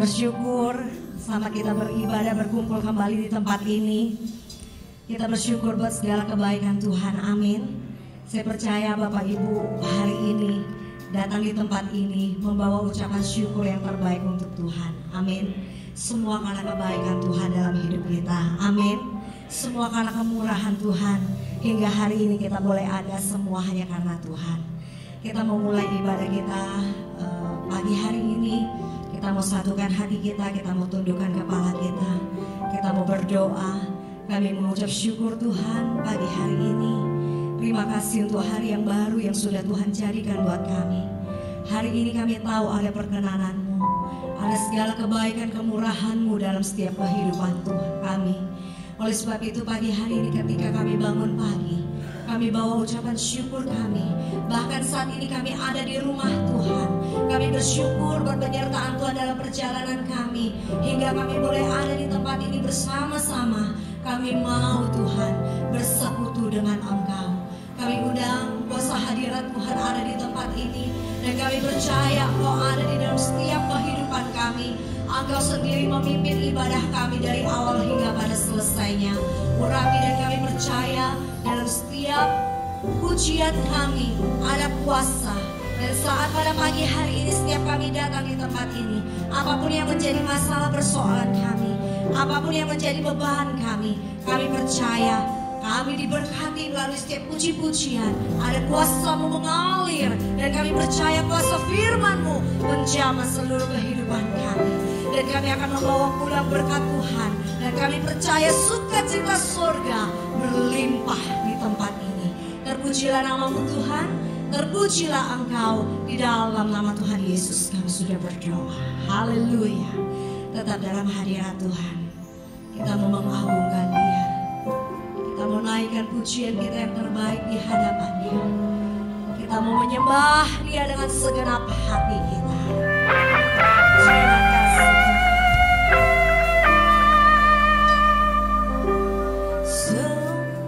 bersyukur sama kita beribadah berkumpul kembali di tempat ini. Kita bersyukur buat segala kebaikan Tuhan, amin. Saya percaya Bapak Ibu hari ini datang di tempat ini membawa ucapan syukur yang terbaik untuk Tuhan, amin. Semua karena kebaikan Tuhan dalam hidup kita, amin. Semua karena kemurahan Tuhan, hingga hari ini kita boleh ada, semua hanya karena Tuhan. Kita mau mulai ibadah kita pagi hari ini. Kita mau satukan hati kita mau tundukkan kepala kita mau berdoa. Kami mengucap syukur Tuhan pagi hari ini. Terima kasih untuk hari yang baru yang sudah Tuhan jadikan buat kami. Hari ini kami tahu ada perkenanan-Mu, ada segala kebaikan kemurahan-Mu dalam setiap kehidupan Tuhan kami. Oleh sebab itu pagi hari ini ketika kami bangun pagi, kami bawa ucapan syukur kami. Bahkan saat ini kami ada di rumah Tuhan. Kami bersyukur buat penyertaan Tuhan dalam perjalanan kami. Hingga kami boleh ada di tempat ini bersama-sama. Kami mau Tuhan bersekutu dengan Engkau. Kami undang kuasa hadirat Tuhan ada di tempat ini. Dan kami percaya Engkau ada di dalam setiap kehidupan kami. Engkau sendiri memimpin ibadah kami dari awal hingga pada selesainya. Urapi dan kami percaya dalam setiap pujian kami ada kuasa. Dan saat pada pagi hari ini setiap kami datang di tempat ini, apapun yang menjadi masalah persoalan kami, apapun yang menjadi beban kami percaya kami diberkati melalui setiap puji-pujian. Ada kuasa-Mu mengalir dan kami percaya kuasa firman-Mu menjamah seluruh kehidupan kami. Dan kami akan membawa pulang berkat Tuhan. Dan kami percaya sukacita surga berlimpah di tempat ini. Terpujilah nama-Mu Tuhan, terpujilah Engkau. Di dalam nama Tuhan Yesus kami sudah berdoa. Haleluya. Tetap dalam hadirat Tuhan. Kita mau mengagungkan Dia. Kita mau naikkan pujian kita yang terbaik di hadapan-Nya. Kita mau menyembah Dia dengan segenap hati kita. Terima kasih.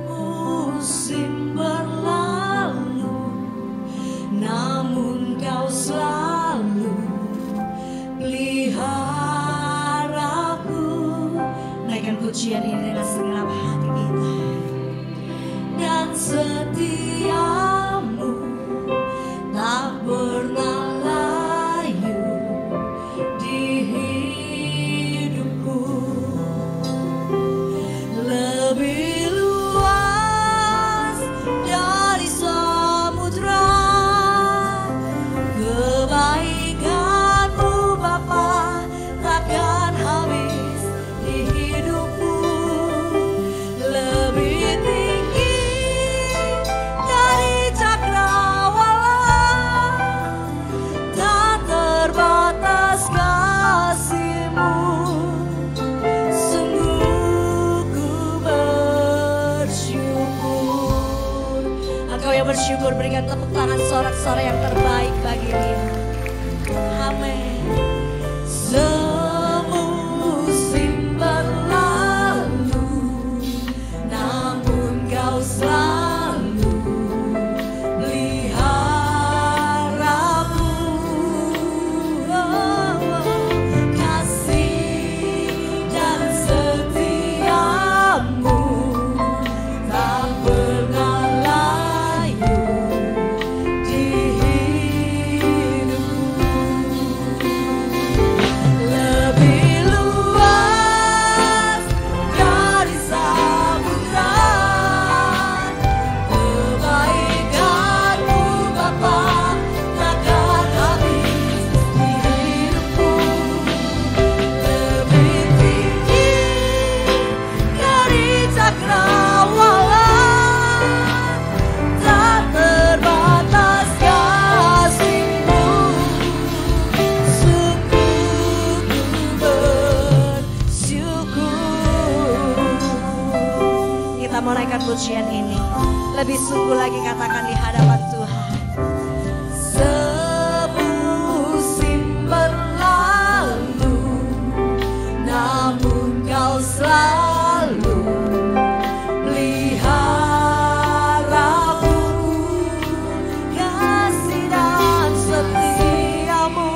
Semusim berlalu, namun Kau selalu peliharaku. Naikkan pujian ini dengan segenap hati kita. Dan setiamu tak pernah layu di hidupku. Lebih luas dari samudra kebaikan-Mu Bapa, takkan habis di hidupku. Lebih tinggi dari cakrawala, tak terbatas kasih-Mu. Sungguh ku bersyukur. Engkau yang bersyukur, berikan tepuk tangan sorak-sorai yang terbaik bagi Dia. Amin. Semusim berlalu, namun Kau selalu peliharaku. Kasih dan setia-Mu tak pernah layu di hidupku. Lebih luas dari samudra kebaikan-Mu Bapa, takkan habis di hidupku. Lebih tinggi dari cakrawala, tak terbatas kasih-Mu. Sungguh ku bersyukur. Kita mau naikkan pujian ini. Lebih sungguh lagi katakan di hadapan Tuhan. Semusim berlalu, namun Kau selalu peliharaku. Kasih dan setia-Mu,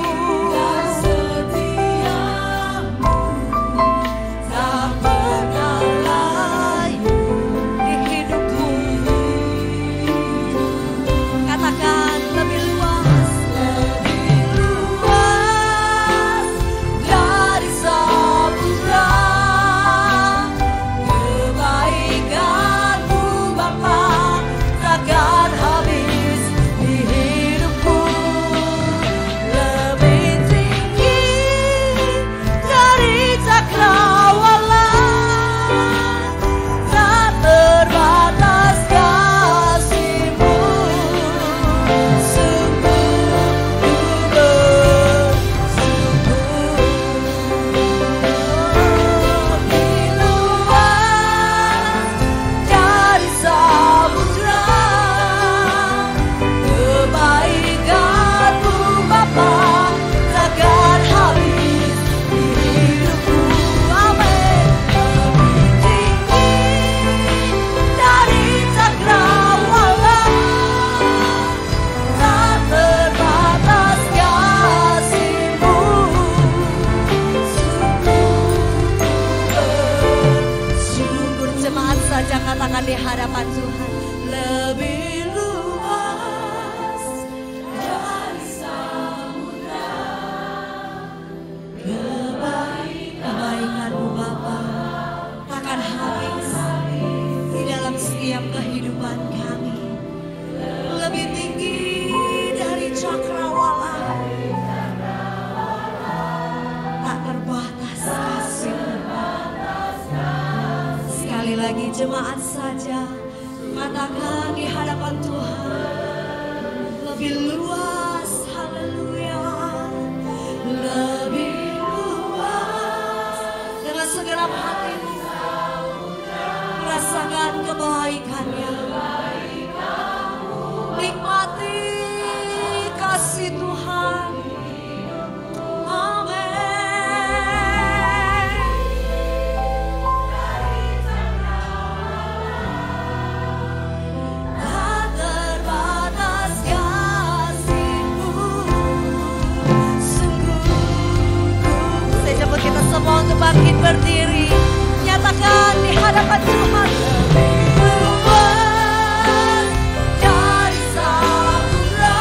Nyatakan di hadapan Tuhan, lebih luas dari samudra kebaikan-Mu Bapa takkan habis di dalam setiap kehidupan kami. Lebih tinggi dari cakrawala, tak terbatas kasih-Mu. Sekali lagi jemaat saja katakan di hadapan Tuhan, lebih luas, haleluya, lebih luas. Dengan segenap hatimu rasakan kebaikan-Nya, nikmati kasih Tuhan. Amin. Tak terbatas kasih-Mu, sungguh. Saya jemput kita semua untuk bangkit berdiri, nyatakan di hadapan Tuhan, luas dari samudra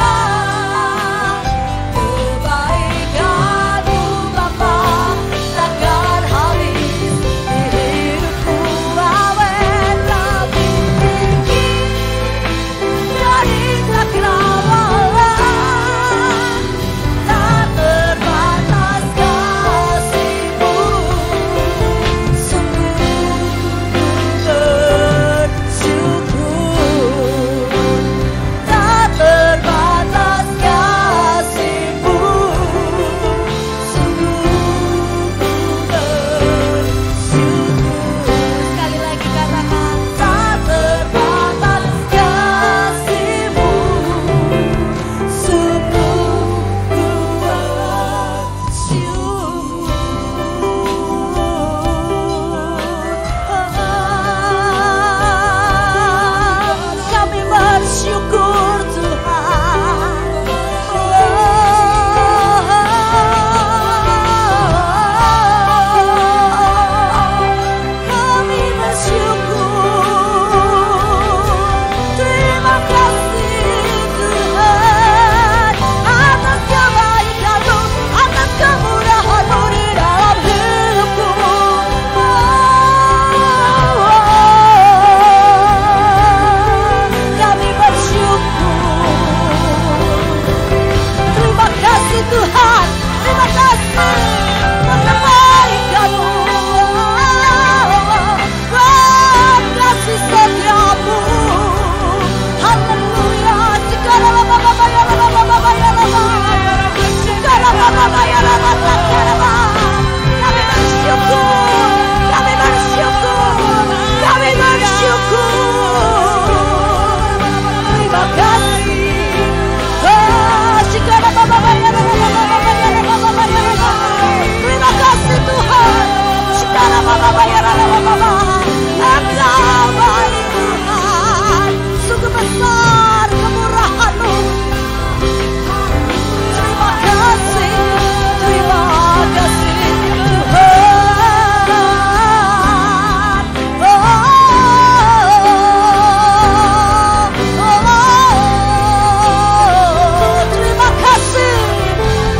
kebaikan-Mu Bapa takkan habis di hidupku. Awet lebih tinggi dari cakrawala, tak terbatas kasih-Mu, sungguh bersyukur. Tak terbatas kasih-Mu, sungguh bersyukur. Sekali lagi katakan, tak terbatas kasih-Mu, sungguh kami bersyukur Tuhan. Kami bersyukur. Terima kasih Tuhan atas kebaikan-Mu, atas kemurahan-Mu di dalam hidupku. Kami bersyukur. Terima kasih Tuhan, terima kasih atas kebaikan-Mu, kasih setia-Mu. Haleluya. Kami bersyukur, kami bersyukur, kami bersyukur. Terima kasih. Terima kasih Tuhan. Engkau baik Tuhan, sungguh besar kemurahan-Mu. Terima kasih Tuhan. Terima kasih,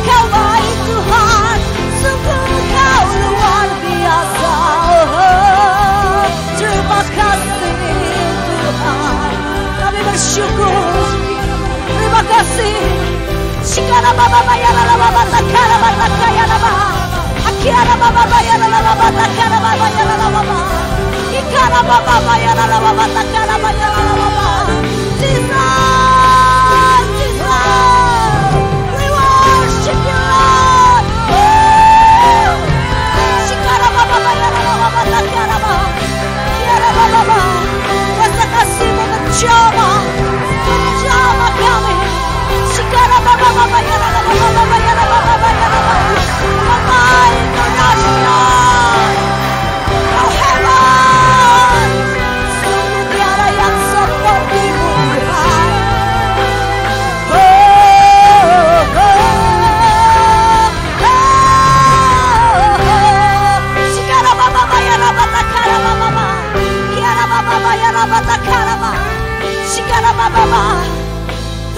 Kau baik Tuhan, sungguh Kau luar biasa. Terima kasih Tuhan, kami bersyukur. Terima kasih. Shikara baba bayara baba takara baba takara baba. Akira baba bayara baba takara baba bayara baba. Ikara baba bayara baba takara bayara baba. Jesus, Jesus, we worship you Lord. Shikara baba bayara baba takara baba. Akira baba, rasa kasih-Mu menjamah kami. Shikara baba baba yara baba baba yara baba bayara baba. Kau internasional, Kau hebat, sungguh tiada yang seperti-Mu Tuhan.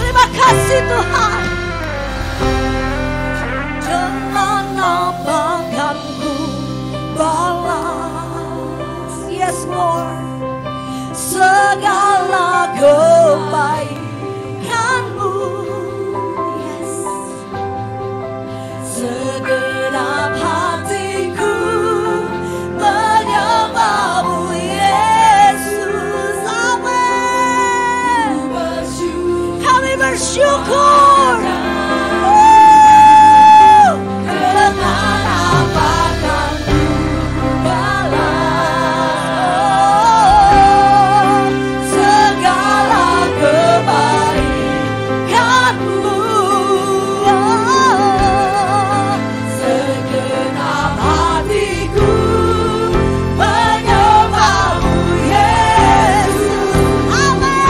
Terima kasih Tuhan. Dengan apa kan ku balas, yes Lord, segala kebaikan-Mu, yes. Segenap hatiku menyembah-Mu, Yesus. Amin. Kami bersyukur. Dengan apa kan ku balas segala kebaikan-Mu, segenap hatiku menyembah-Mu, Yesus. Amin.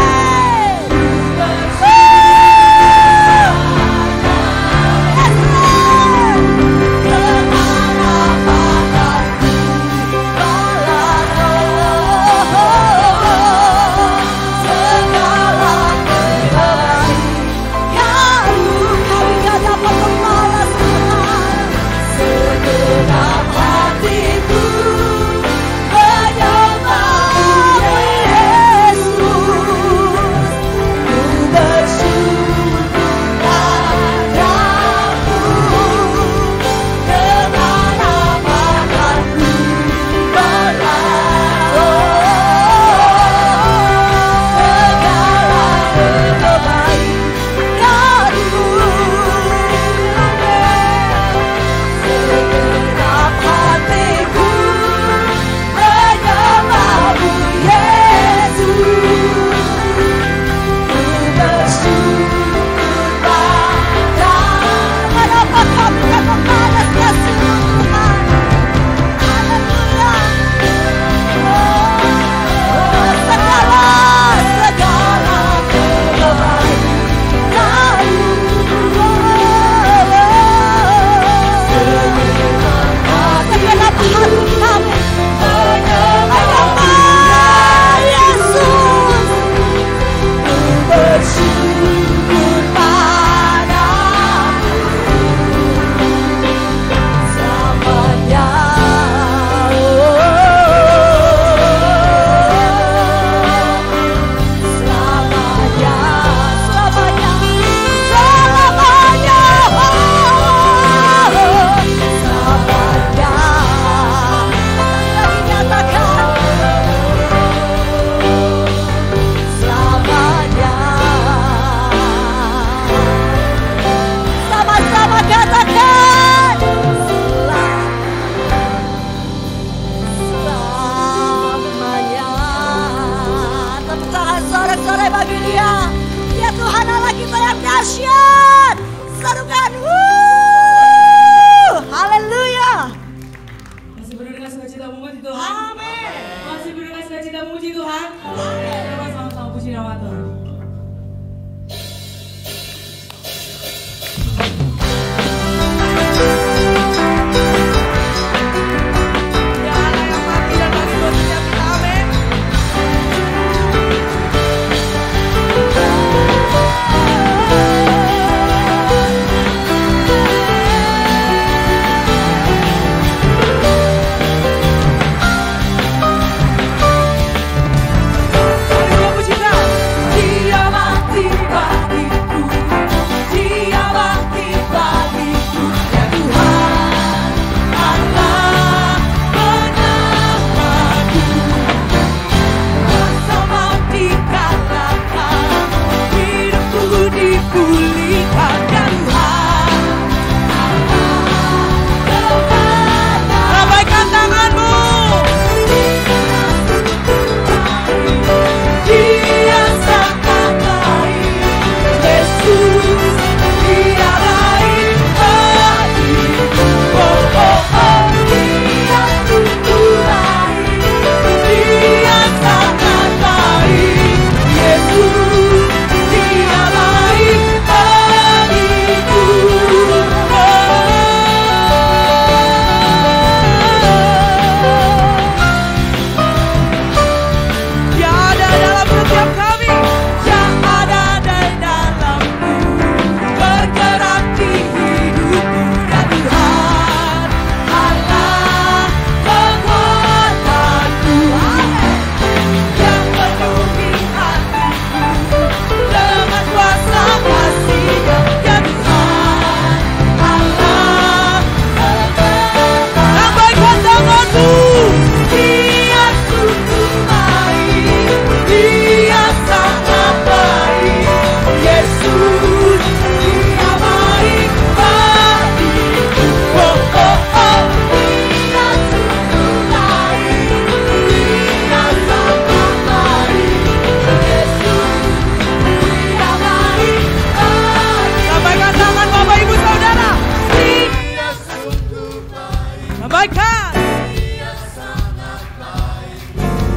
Dia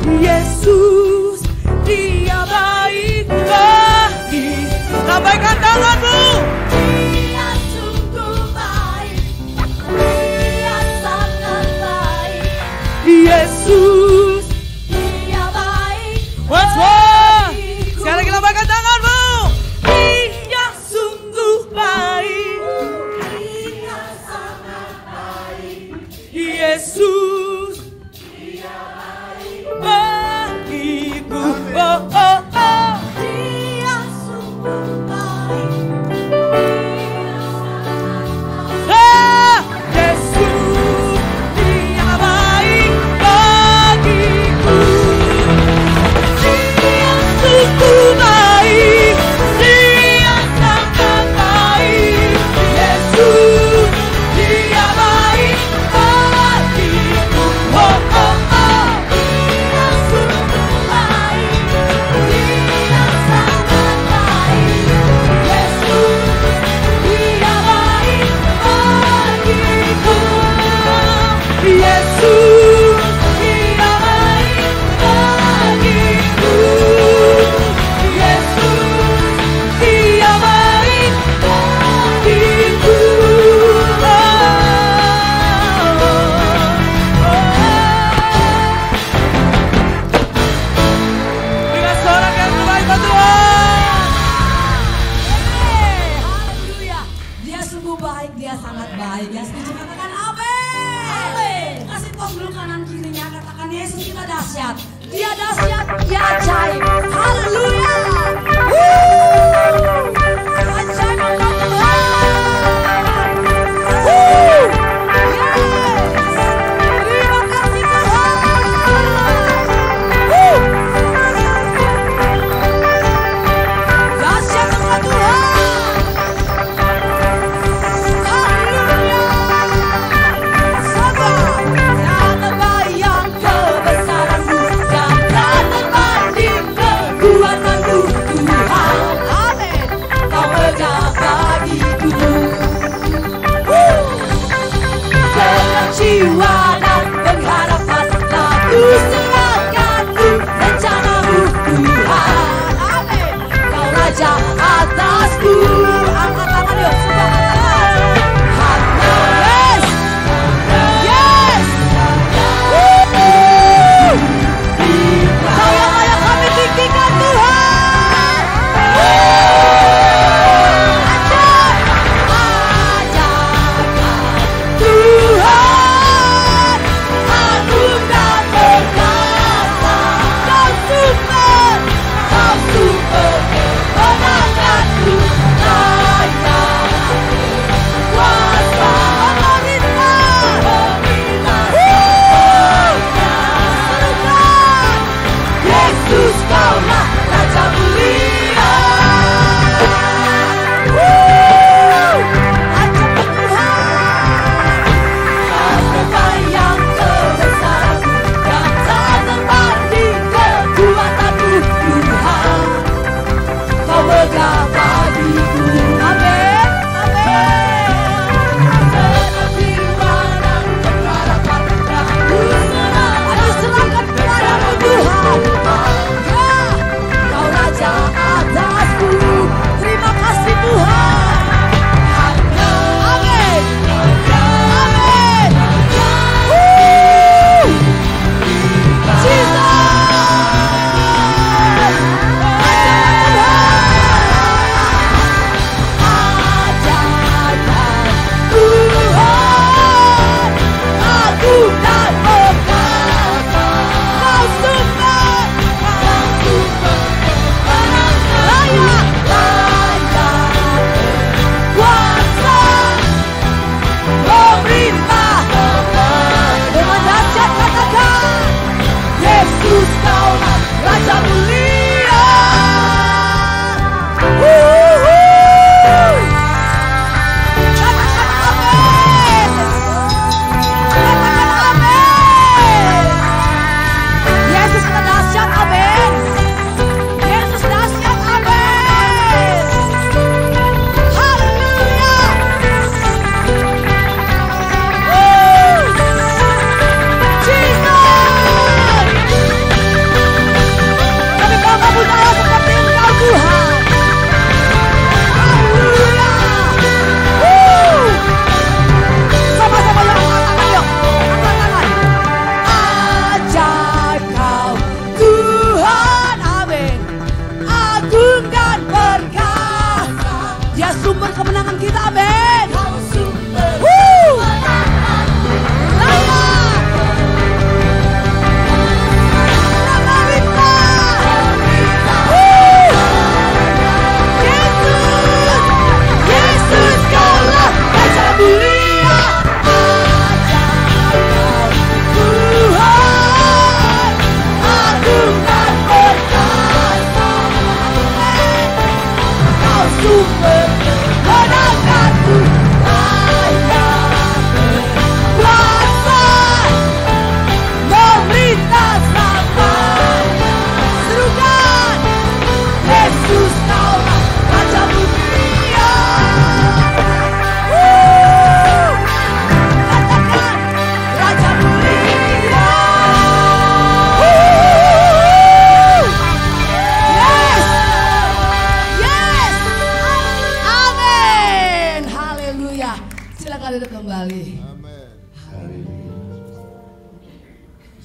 Yesus, Dia baik bagi. Lambaikan tanganmu. Dia sungguh baik, Dia sangat baik. Yesus, Dia baik. once more. Sekali lagi lambaikan tanganmu. Dia sungguh baik. Dia sangat baik. Yesus, Dia baik bagiku. Oh, oh, oh. Dia sungguh baik.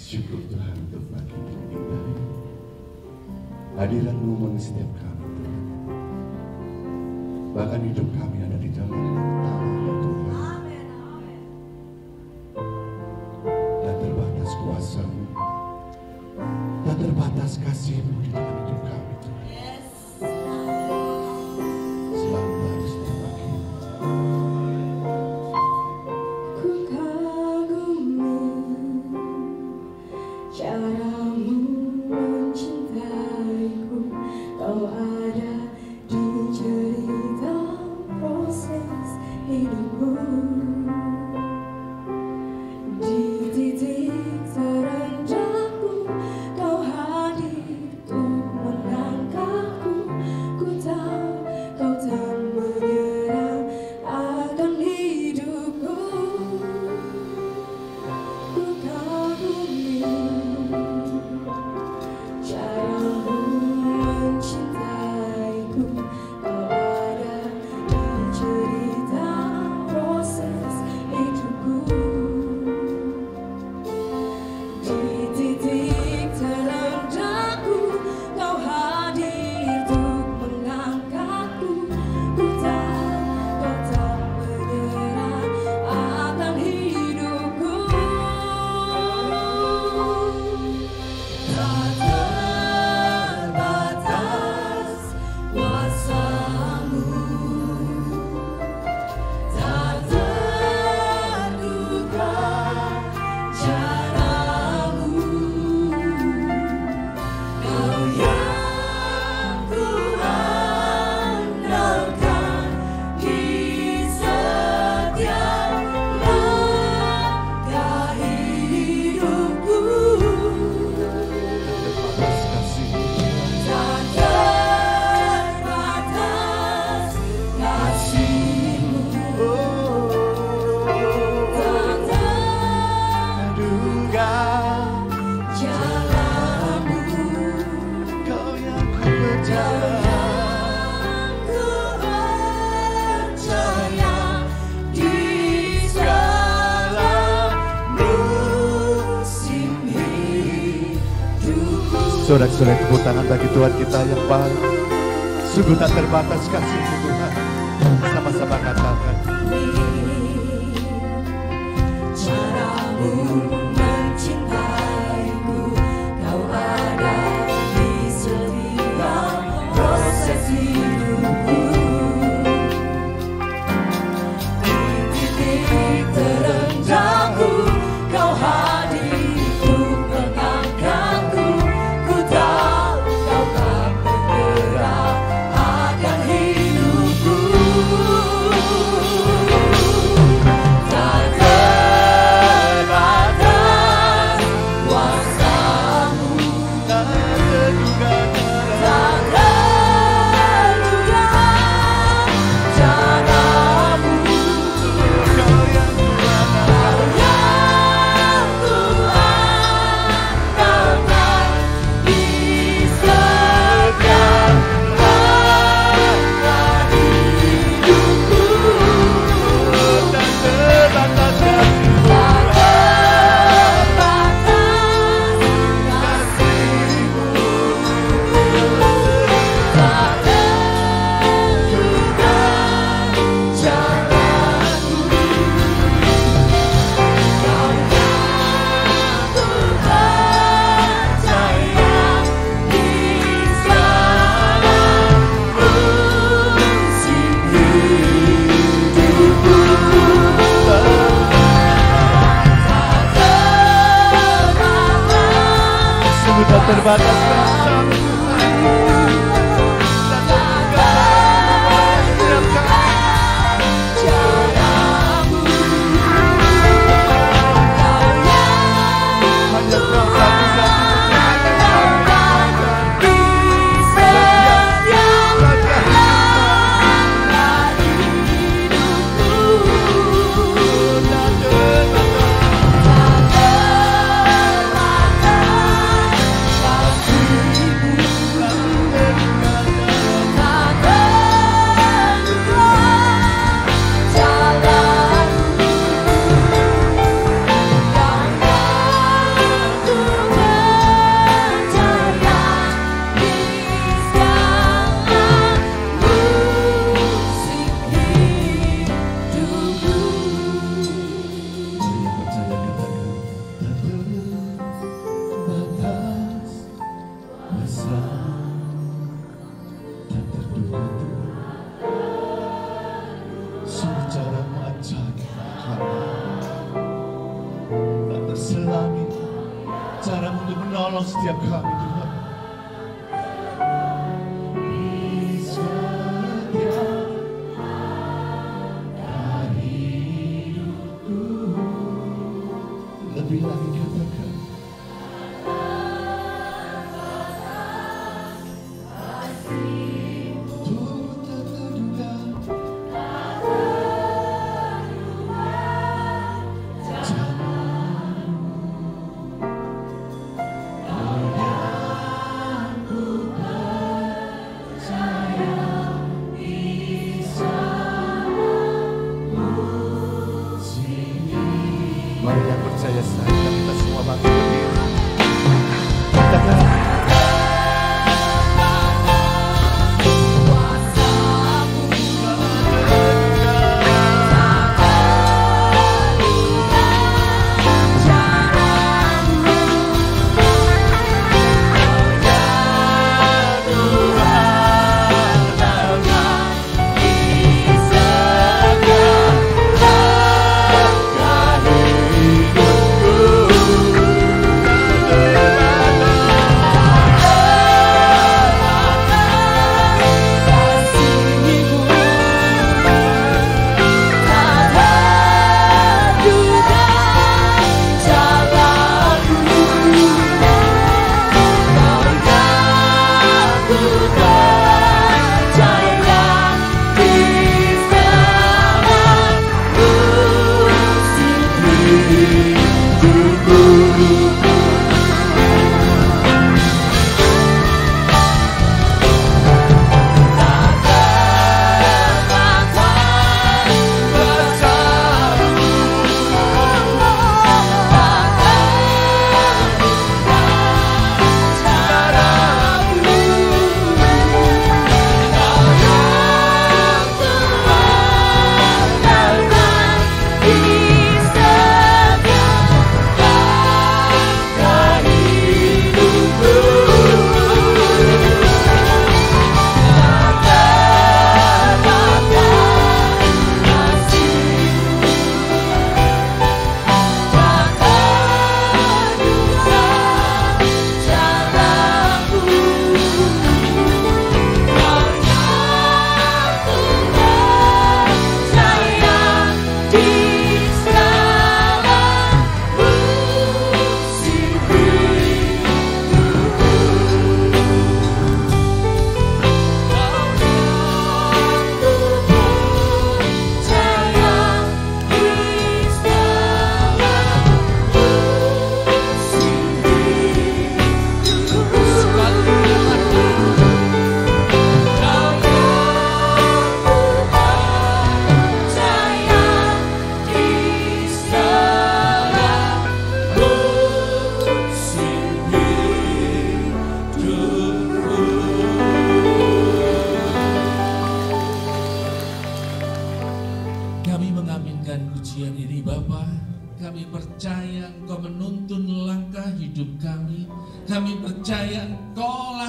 Syukur Tuhan untuk pagi yang indah. Hadirat-Mu mengisi setiap kami Tuhan. Bahkan hidup kami ada di dalam tangan Tuhan. Dan terbatas kuasa-Mu, dan terbatas kasih-Mu di dalam hidup kami Tuhan. Selalu harus berbagi. Ku kagumi caramu mencintaiku, kau ada di cerita proses hidupku. Di titik terendahku, kau hadir untuk mengangkatku. Ku tahu kau tak menyerah akan hidupku. Ku kagumi caramu mencintaiku, kau ada di cerita proses hidupku. Di titik terendahku, kau hadir untuk mengangkatku. Ku tahu kau tak menyerah akan hidupku. Tak terbatas kuasa-Mu, tak terduga cara-Mu. Kau yang ku andalkan di setiap langkah hidupku. Terbatas kasih-Mu Tak terbatas kasih-Mu, tak terduga cara-Mu. Kau yang ku percaya. Ku percaya di segala musim hidupku. Sorak-sorai tepuk tangan bagi Tuhan kita yang baik. Sungguh tak terbatas kasih-Mu Tuhan. Sama-sama katakan. Cara-Mu mencintaiku, kau ada di setiap proses hidupku. Di titik terendahku, kau hadir untuk mengangkatku. Ku tahu kau tak menyerah akan hidupku. Tak terbatas kuasa-Mu, Tak terduga tak terduga cara-Mu. Kau yang ku andalkan. Kau yang ku andalkan di setiap langkah hidupku. Tak terbatas kasih-Mu. Tak terbatas kasih-Mu, tak terduga cara-Mu. Kau yang ku percaya di segala musim hidupku. Sungguh tak terbatas kuasa-Mu Tuhan. Setiap kali hanya Kau satu-satunya yang kami Tak terbatas kasih-Mu, Kuasa tak terduga Tuhan. Sungguh caramu ajaib kami. Tak terselangi caramu untuk menolong setiap kami Tuhan. Lebih lagi katakan turut tak terduga mari yang percaya saja kita semua bangkit berdiri. Katakan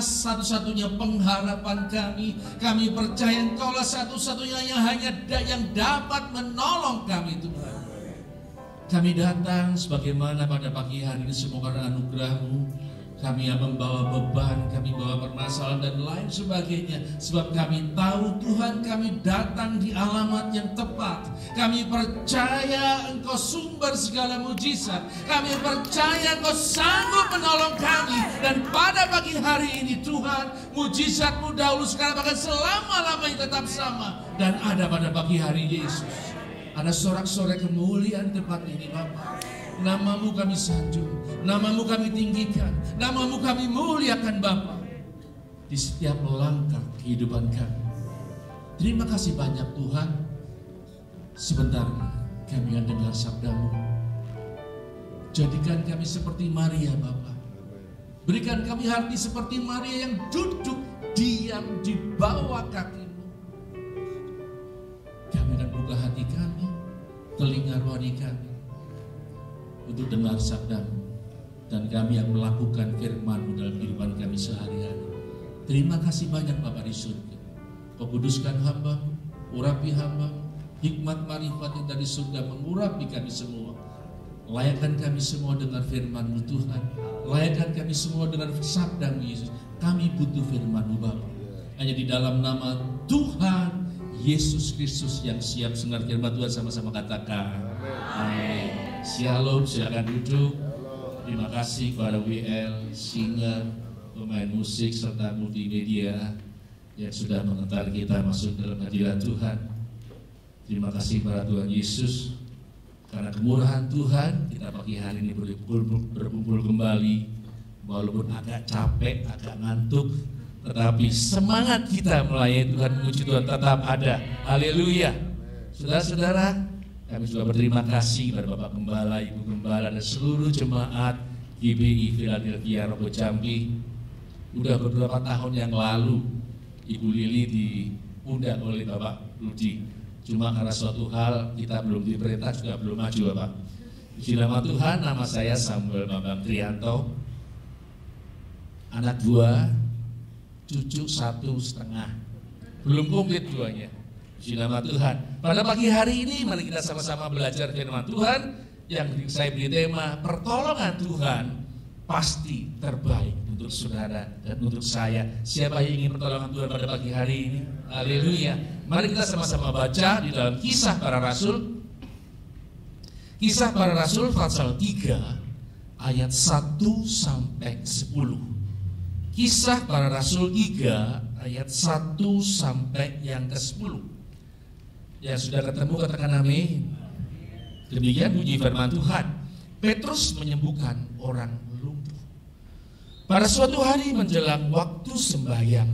satu-satunya pengharapan kami. Kami percaya Engkaulah satu-satunya yang yang dapat menolong kami Tuhan. Kami datang sebagaimana pada pagi hari ini semua karena anugerah-Mu. Kami yang membawa beban, kami bawa permasalahan dan lain sebagainya. Sebab kami tahu Tuhan, kami datang di alamat yang tepat. Kami percaya Engkau sumber segala mujizat. Kami percaya Engkau sanggup menolong kami. Dan pada pagi hari ini Tuhan, mujizat-Mu dahulu sekarang bahkan selama-lamanya tetap sama. Dan ada pada pagi hari Yesus. Ada sorak-sorai kemuliaan tempat ini Bapa. Nama-Mu kami sanjung, nama-Mu kami tinggikan, nama-Mu kami muliakan Bapa di setiap langkah kehidupan kami. Terima kasih banyak Tuhan. Sebentar kami akan dengar sabda-Mu. Jadikan kami seperti Maria Bapa. Berikan kami hati seperti Maria yang duduk diam di bawah kaki-Mu. Kami akan buka hati kami, telinga rohani kami, untuk dengar sabda-Mu, dan kami yang melakukan firman-Mu dalam kehidupan kami sehari-hari. Terima kasih banyak Bapa di surga. Kau kuduskan hamba, urapi hamba, hikmat marifat yang dari surga mengurapi kami semua. Layakkan kami semua dengan firman-Mu Tuhan. Layakkan kami semua dengan sabda-Mu Yesus. Kami butuh firman-Mu Bapa. Hanya di dalam nama Tuhan Yesus Kristus yang siap dengar firman Tuhan, sama-sama katakan amin. Shalom, silakan duduk. Terima kasih kepada WL, singer, pemain musik serta multimedia yang sudah mengantar kita masuk dalam hadirat Tuhan. Terima kasih kepada Tuhan Yesus. Karena kemurahan Tuhan, kita pagi hari ini berkumpul kembali. Walaupun agak capek, agak ngantuk, tetapi semangat kita melayani Tuhan, memuji Tuhan tetap ada. Haleluya. Saudara-saudara, kami juga berterima kasih kepada Bapak Gembala, Ibu Gembala, dan seluruh jemaat GBI Philadelphia Robo Jambi. Udah beberapa tahun yang lalu Ibu Lili diundang oleh Bapak Rudi. Cuma karena suatu hal kita belum diperintah, juga belum maju Bapak. Puji nama Tuhan, nama saya Samuel Bambang Trianto. Anak 2, cucu 1,5. Belum komplit 2-nya. Puji nama Tuhan. Pada pagi hari ini mari kita sama-sama belajar firman Tuhan yang saya beri tema pertolongan Tuhan pasti terbaik untuk saudara dan untuk saya. Siapa yang ingin pertolongan Tuhan pada pagi hari ini? Haleluya. Mari kita sama-sama baca di dalam Kisah Para Rasul. Kisah Para Rasul pasal 3 ayat 1 sampai 10. Kisah Para Rasul 3 ayat 1 sampai yang ke-10. Ya sudah ketemu katakan amin. Demikian bunyi firman Tuhan. Petrus menyembuhkan orang lumpuh. Pada suatu hari menjelang waktu sembahyang,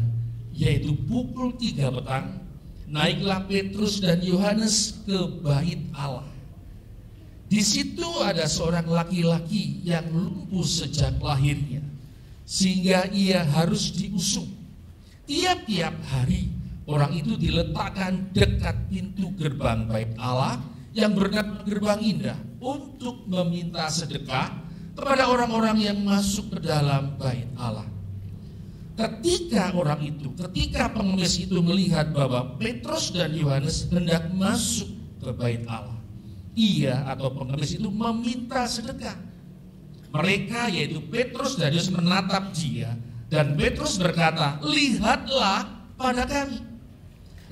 yaitu pukul 3 petang, naiklah Petrus dan Yohanes ke bait Allah. Di situ ada seorang laki-laki yang lumpuh sejak lahirnya, sehingga ia harus diusung. Tiap-tiap hari orang itu diletakkan dekat pintu gerbang bait Allah yang bernama Gerbang Indah untuk meminta sedekah kepada orang-orang yang masuk ke dalam bait Allah. Ketika pengemis itu melihat bahwa Petrus dan Yohanes hendak masuk ke bait Allah, ia atau pengemis itu meminta sedekah. Mereka yaitu Petrus dan Yohanes menatap dia, dan Petrus berkata, "Lihatlah pada kami."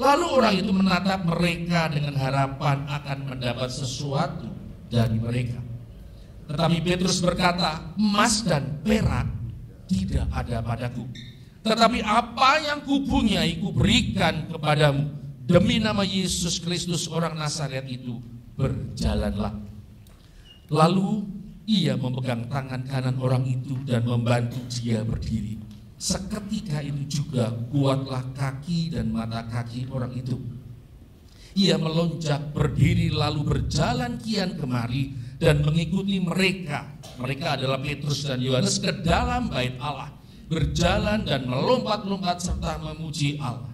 Lalu orang itu menatap mereka dengan harapan akan mendapat sesuatu dari mereka. Tetapi Petrus berkata, "Emas dan perak tidak ada padaku. Tetapi apa yang kupunyai kuberikan kepadamu. Demi nama Yesus Kristus orang Nazaret itu, berjalanlah." Lalu ia memegang tangan kanan orang itu dan membantu dia berdiri. Seketika itu juga kuatlah kaki dan mata kaki orang itu. Ia melonjak berdiri lalu berjalan kian kemari dan mengikuti mereka. Mereka adalah Petrus dan Yohanes ke dalam bait Allah, berjalan dan melompat-lompat serta memuji Allah.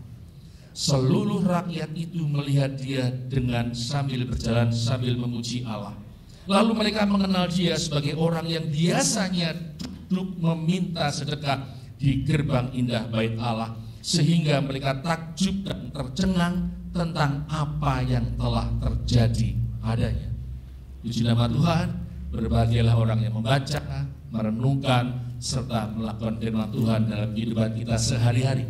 Seluruh rakyat itu melihat dia dengan sambil berjalan sambil memuji Allah. Lalu mereka mengenal dia sebagai orang yang biasanya duduk meminta sedekah di gerbang indah bait Allah, sehingga mereka takjub dan tercengang tentang apa yang telah terjadi padanya. Puji nama Tuhan. Berbahagialah orang yang membaca, merenungkan, serta melakukan firman Tuhan dalam kehidupan kita sehari-hari.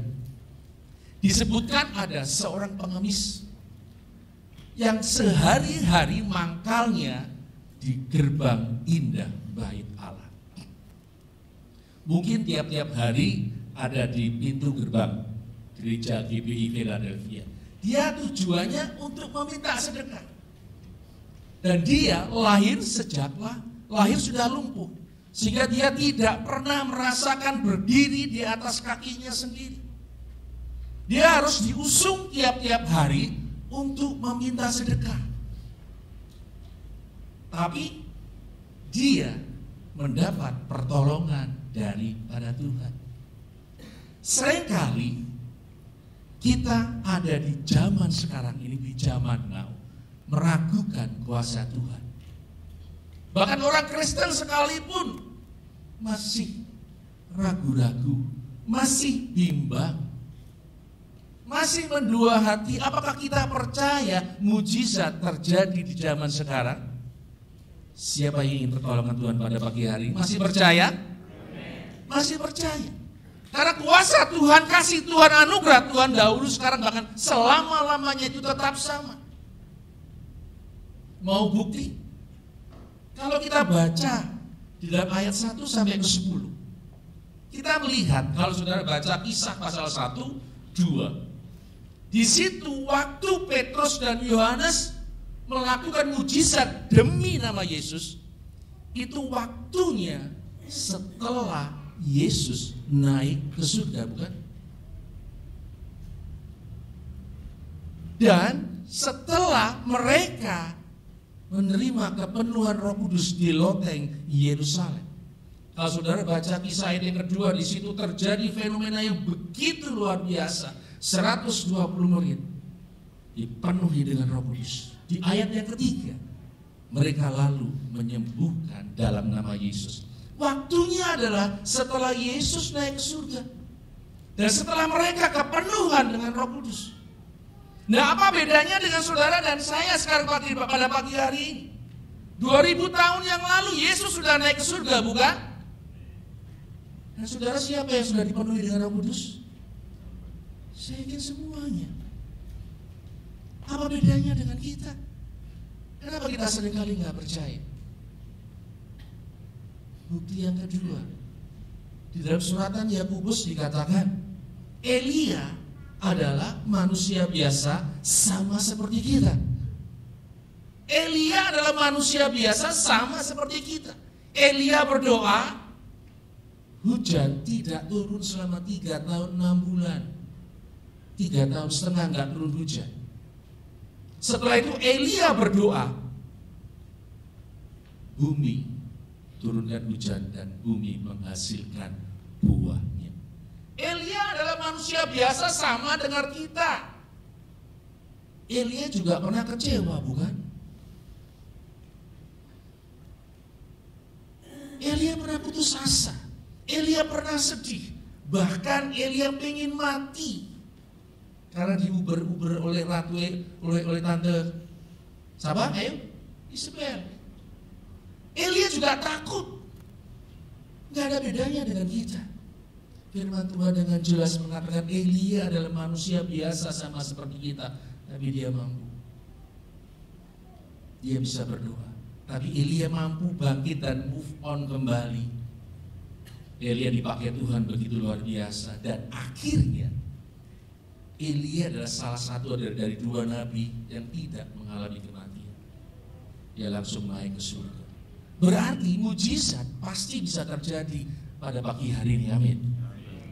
Disebutkan ada seorang pengemis yang sehari-hari mangkalnya di gerbang indah bait Allah. Mungkin tiap-tiap hari ada di pintu gerbang gereja GBI Philadelphia. Dia tujuannya untuk meminta sedekah. Dan dia lahir sudah lumpuh, sehingga dia tidak pernah merasakan berdiri di atas kakinya sendiri. Dia harus diusung tiap-tiap hari untuk meminta sedekah. Tapi dia mendapat pertolongan daripada Tuhan. Seringkali kita ada di zaman sekarang ini, di zaman now, meragukan kuasa Tuhan. Bahkan orang Kristen sekalipun masih ragu-ragu, masih bimbang, masih mendua hati. Apakah kita percaya mujizat terjadi di zaman sekarang? Siapa yang ingin pertolongan Tuhan pada pagi hari? Masih percaya? Masih percaya. Karena kuasa Tuhan, kasih Tuhan, anugerah Tuhan dahulu, sekarang, bahkan selama-lamanya itu tetap sama. Mau bukti? Kalau kita baca di dalam ayat 1 sampai ke 10, kita melihat, kalau saudara baca Kisah pasal 1, 2, di situ waktu Petrus dan Yohanes melakukan mujizat demi nama Yesus, itu waktunya setelah Yesus naik ke surga, bukan? Dan setelah mereka menerima kepenuhan Roh Kudus di loteng Yerusalem. Kalau saudara baca Kisah ayat yang kedua, di situ terjadi fenomena yang begitu luar biasa. 120 murid dipenuhi dengan Roh Kudus. Di ayat yang ketiga, mereka lalu menyembuhkan dalam nama Yesus. Waktunya adalah setelah Yesus naik ke surga, dan setelah mereka kepenuhan dengan Roh Kudus. Nah, apa bedanya dengan saudara dan saya sekarang pada pagi hari ini? 2000 tahun yang lalu Yesus sudah naik ke surga, bukan? Dan saudara, siapa yang sudah dipenuhi dengan Roh Kudus? Saya yakin semuanya. Apa bedanya dengan kita? Kenapa kita seringkali nggak percaya? Bukti yang kedua, di dalam suratan Yakobus dikatakan Elia adalah manusia biasa sama seperti kita. Elia adalah manusia biasa sama seperti kita. Elia berdoa, hujan tidak turun selama 3 tahun 6 bulan. 3 tahun setengah nggak turun hujan. Setelah itu Elia berdoa, bumi turunkan hujan dan bumi menghasilkan buahnya. Elia adalah manusia biasa sama dengan kita. Elia juga pernah kecewa, bukan? Elia pernah putus asa. Elia pernah sedih. Bahkan Elia pengen mati karena diuber-uber oleh ratu, oleh tante siapa? Ayo, Isabel. Elia juga takut. Gak ada bedanya dengan kita. Firman Tuhan dengan jelas mengatakan Elia adalah manusia biasa sama seperti kita, tapi dia mampu. Dia bisa berdoa, tapi Elia mampu bangkit dan move on kembali. Elia dipakai Tuhan begitu luar biasa, dan akhirnya Elia adalah salah satu dari 2 nabi yang tidak mengalami kematian. Dia langsung naik ke surga. Berarti mujizat pasti bisa terjadi pada pagi hari ini, amin.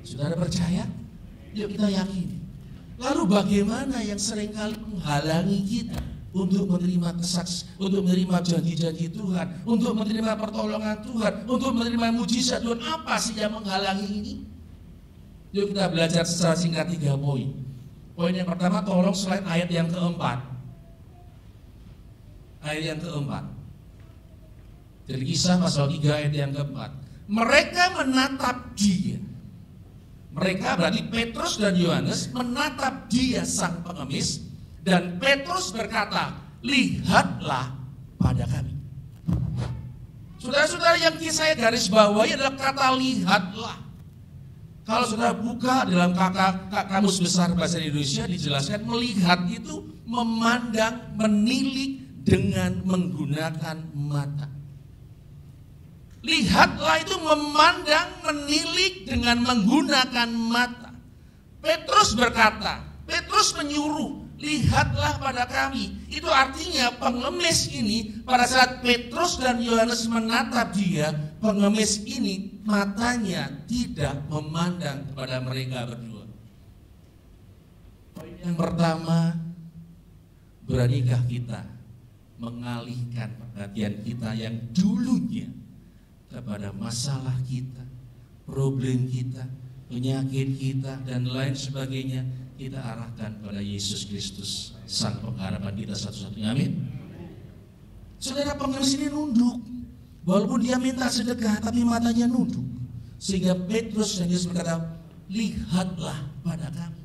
Saudara percaya? Yuk kita yakini. Lalu bagaimana yang seringkali menghalangi kita untuk menerima untuk menerima janji-janji Tuhan, untuk menerima pertolongan Tuhan, untuk menerima mujizat Tuhan? Apa sih yang menghalangi ini? Yuk kita belajar secara singkat 3 poin. Poin yang pertama, tolong slide ayat yang keempat. Ayat yang keempat. Dari Kisah pasal 3 ayat yang keempat. Mereka menatap dia. Mereka berarti Petrus dan Yohanes menatap dia sang pengemis, dan Petrus berkata, lihatlah pada kami. Saudara-saudara, yang saya garis bawahi adalah kata lihatlah. Kalau saudara buka dalam kamus besar bahasa Indonesia dijelaskan, melihat itu memandang, menilik dengan menggunakan mata. Lihatlah itu memandang, menilik dengan menggunakan mata. Petrus berkata, Petrus menyuruh, lihatlah pada kami. Itu artinya pengemis ini, pada saat Petrus dan Yohanes menatap dia, pengemis ini matanya tidak memandang kepada mereka berdua. Poin yang pertama, beranikah kita mengalihkan perhatian kita yang dulunya kepada masalah kita, problem kita, penyakit kita, dan lain sebagainya, kita arahkan pada Yesus Kristus, sang pengharapan kita satu-satunya, amin. Saudara, pengemis ini nunduk, walaupun dia minta sedekah, tapi matanya nunduk. Sehingga Petrus dan Yesus berkata, lihatlah pada kami.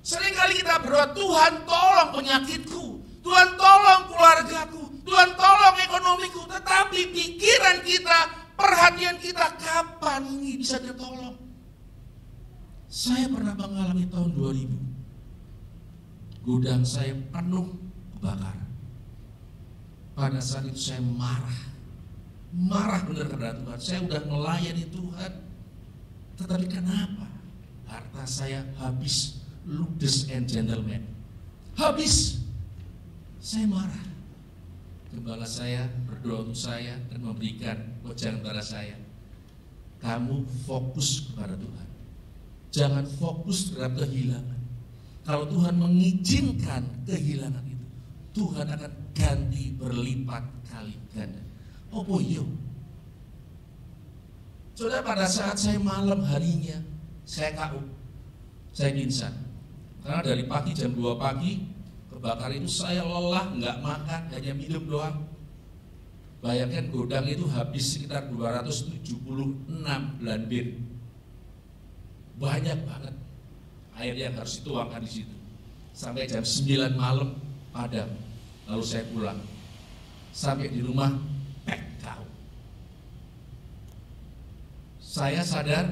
Seringkali kita berdoa, Tuhan tolong penyakitku, Tuhan tolong keluargaku, Tuhan tolong ekonomiku. Tetapi pikiran kita, perhatian kita, kapan ini bisa ditolong? Saya pernah mengalami tahun 2000. Gudang saya penuh kebakaran. Pada saat itu saya marah benar kepada Tuhan. Saya udah melayani Tuhan, tetapi kenapa harta saya habis, ludes and gentleman, habis? Saya marah. Gembala saya berdoa untuk saya dan memberikan wejangan kepada saya, kamu fokus kepada Tuhan, jangan fokus terhadap kehilangan. Kalau Tuhan mengizinkan kehilangan itu, Tuhan akan ganti berlipat kali ganda. Opo yo. Saudara, pada saat saya malam harinya, saya KO, saya pingsan. Karena dari pagi jam 2 pagi, kebakaran itu saya lelah, nggak makan, hanya minum doang. Bayangkan gudang itu habis sekitar 276 bulan bir. Banyak banget air yang harus dituangkan di situ. Sampai jam 9 malam padam. Lalu saya pulang. Sampai di rumah, KO. Saya sadar,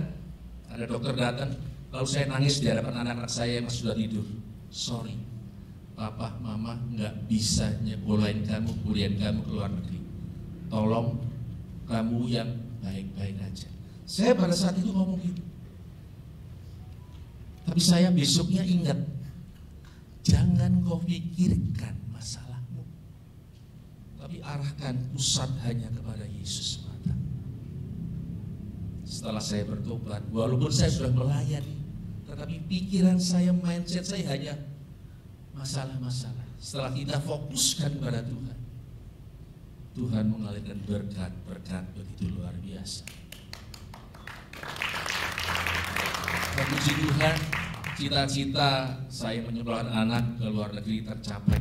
ada dokter datang, lalu saya nangis di hadapan anak-anak saya yang sudah tidur. Sorry, papa, mama nggak bisa nyekolahin kamu, kuliahin kamu ke luar negeri. Tolong kamu yang baik-baik aja. Saya pada saat itu ngomong gitu. Tapi saya besoknya ingat, jangan kau pikirkan masalahmu, tapi arahkan pusat hanya kepada Yesus semata. Setelah saya bertobat, walaupun saya sudah melayani, tetapi pikiran saya, mindset saya hanya masalah-masalah. Setelah kita fokuskan kepada Tuhan, Tuhan mengalirkan berkat-berkat begitu luar biasa. Puji Tuhan, cita-cita saya menyekolahkan anak ke luar negeri tercapai.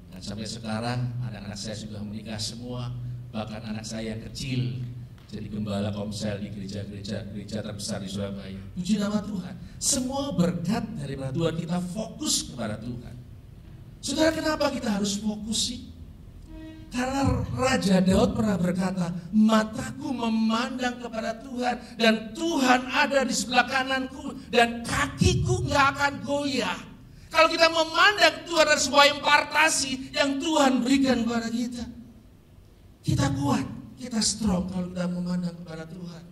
Dan sampai sekarang anak-anak saya sudah menikah semua, bahkan anak saya yang kecil jadi gembala komsel di gereja terbesar di Surabaya. Puji nama Tuhan. Semua berkat daripada Tuhan, kita fokus kepada Tuhan. Saudara, kenapa kita harus fokus sih? Karena Raja Daud pernah berkata, mataku memandang kepada Tuhan dan Tuhan ada di sebelah kananku dan kakiku gak akan goyah. Kalau kita memandang Tuhan ada sebuah impartasi yang Tuhan berikan kepada kita, kita kuat, kita strong kalau kita memandang kepada Tuhan.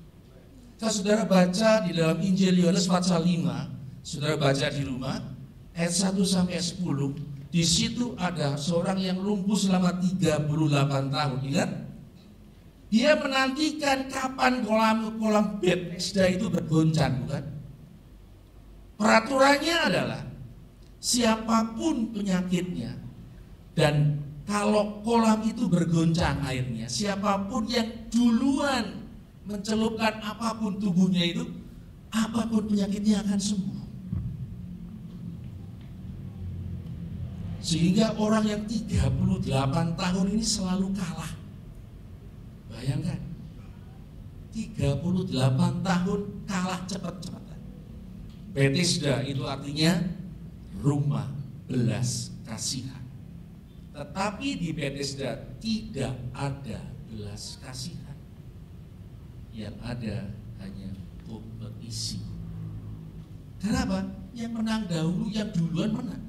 Kalau saudara baca di dalam Injil Yohanes pasal 5, saudara baca di rumah ayat 1 sampai 10. Di situ ada seorang yang lumpuh selama 38 tahun, ingat? Dia menantikan kapan kolam Bethesda itu bergoncang, bukan? Peraturannya adalah siapapun penyakitnya dan kalau kolam itu bergoncang airnya, siapapun yang duluan mencelupkan apapun tubuhnya itu, apapun penyakitnya akan sembuh. Sehingga orang yang 38 tahun ini selalu kalah. Bayangkan, 38 tahun kalah cepat-cepatan. Bethesda itu artinya rumah belas kasihan. Tetapi di Bethesda tidak ada belas kasihan. Yang ada hanya kompetisi. Kenapa? Yang menang dahulu, yang duluan menang.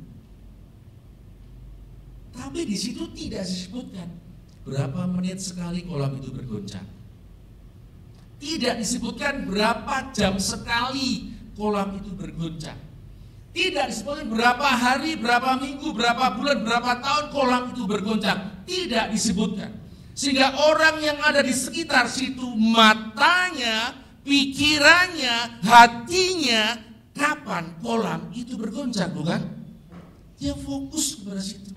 Tapi di situ tidak disebutkan berapa menit sekali kolam itu bergoncang. Tidak disebutkan berapa jam sekali kolam itu bergoncang. Tidak disebutkan berapa hari, berapa minggu, berapa bulan, berapa tahun kolam itu bergoncang. Tidak disebutkan. Sehingga orang yang ada di sekitar situ, matanya, pikirannya, hatinya, kapan kolam itu bergoncang, bukan? Dia fokus kepada situ.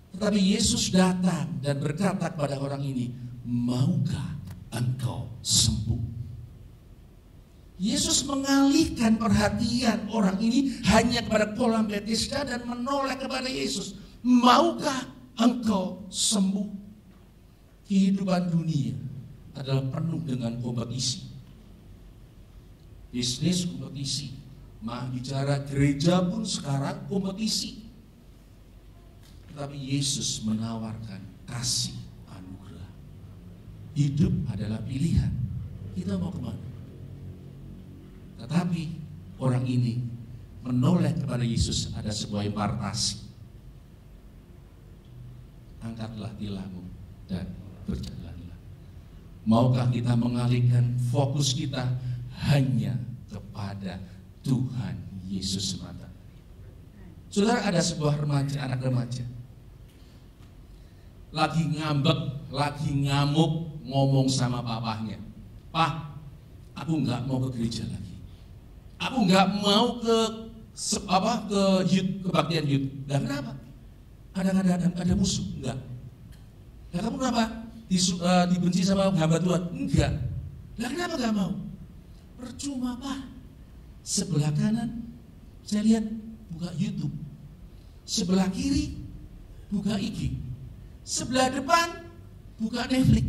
Tetapi Yesus datang dan berkata kepada orang ini, maukah engkau sembuh? Yesus mengalihkan perhatian orang ini hanya kepada kolam Bethesda dan menoleh kepada Yesus. Maukah engkau sembuh? Kehidupan dunia adalah penuh dengan kompetisi. bisnis kompetisi, bicara gereja pun sekarang kompetisi. Tetapi Yesus menawarkan kasih anugerah. Hidup adalah pilihan. Kita mau kemana? Tetapi orang ini menoleh kepada Yesus, ada sebuah impartasi. Angkatlah tilangmu dan berjalanlah. Maukah kita mengalihkan fokus kita hanya kepada Tuhan Yesus semata? Saudara, ada sebuah anak remaja lagi ngambek, lagi ngamuk, ngomong sama papahnya, "Pak, aku nggak mau ke gereja lagi. Aku nggak mau ke kebaktian youth." Nah, kenapa? Ada musuh? Enggak. Nah, kamu kenapa? Dibenci sama hamba Tuhan? Enggak. Nah, kenapa nggak mau? Percuma, Pak. Sebelah kanan saya lihat buka YouTube, sebelah kiri buka IG, sebelah depan buka Netflix,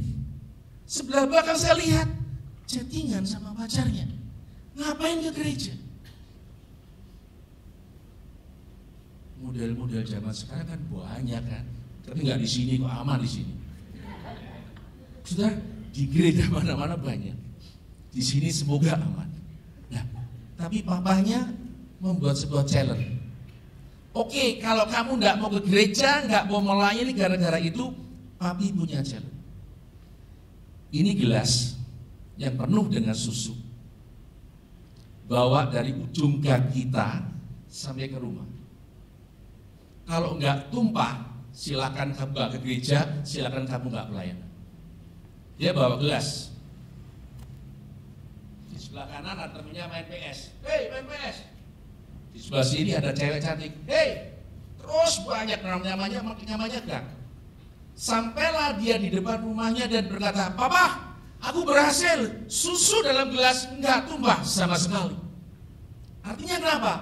sebelah belakang saya lihat chattingan sama pacarnya. Ngapain ke gereja? Model-model zaman sekarang kan banyak kan, tapi nggak di sini kok, aman di sini. Sudah di gereja mana-mana banyak, di sini semoga aman. Nah, tapi papahnya membuat sebuah challenge. Oke, kalau kamu nggak mau ke gereja, nggak mau melayani gara-gara itu, papi punya challenge. Ini gelas yang penuh dengan susu. Bawa dari ujung gang kita sampai ke rumah. Kalau nggak tumpah, silakan kamu nggak ke gereja, silakan kamu nggak pelayanan. Dia bawa gelas. Di sebelah kanan ada temennya main PS. Hei, main PS. Di sebelah sini ada cewek cantik. Hei, terus banyak namanya gang. Sampailah dia di depan rumahnya dan berkata, "Papa, aku berhasil. Susu dalam gelas nggak tumpah sama sekali." Artinya kenapa?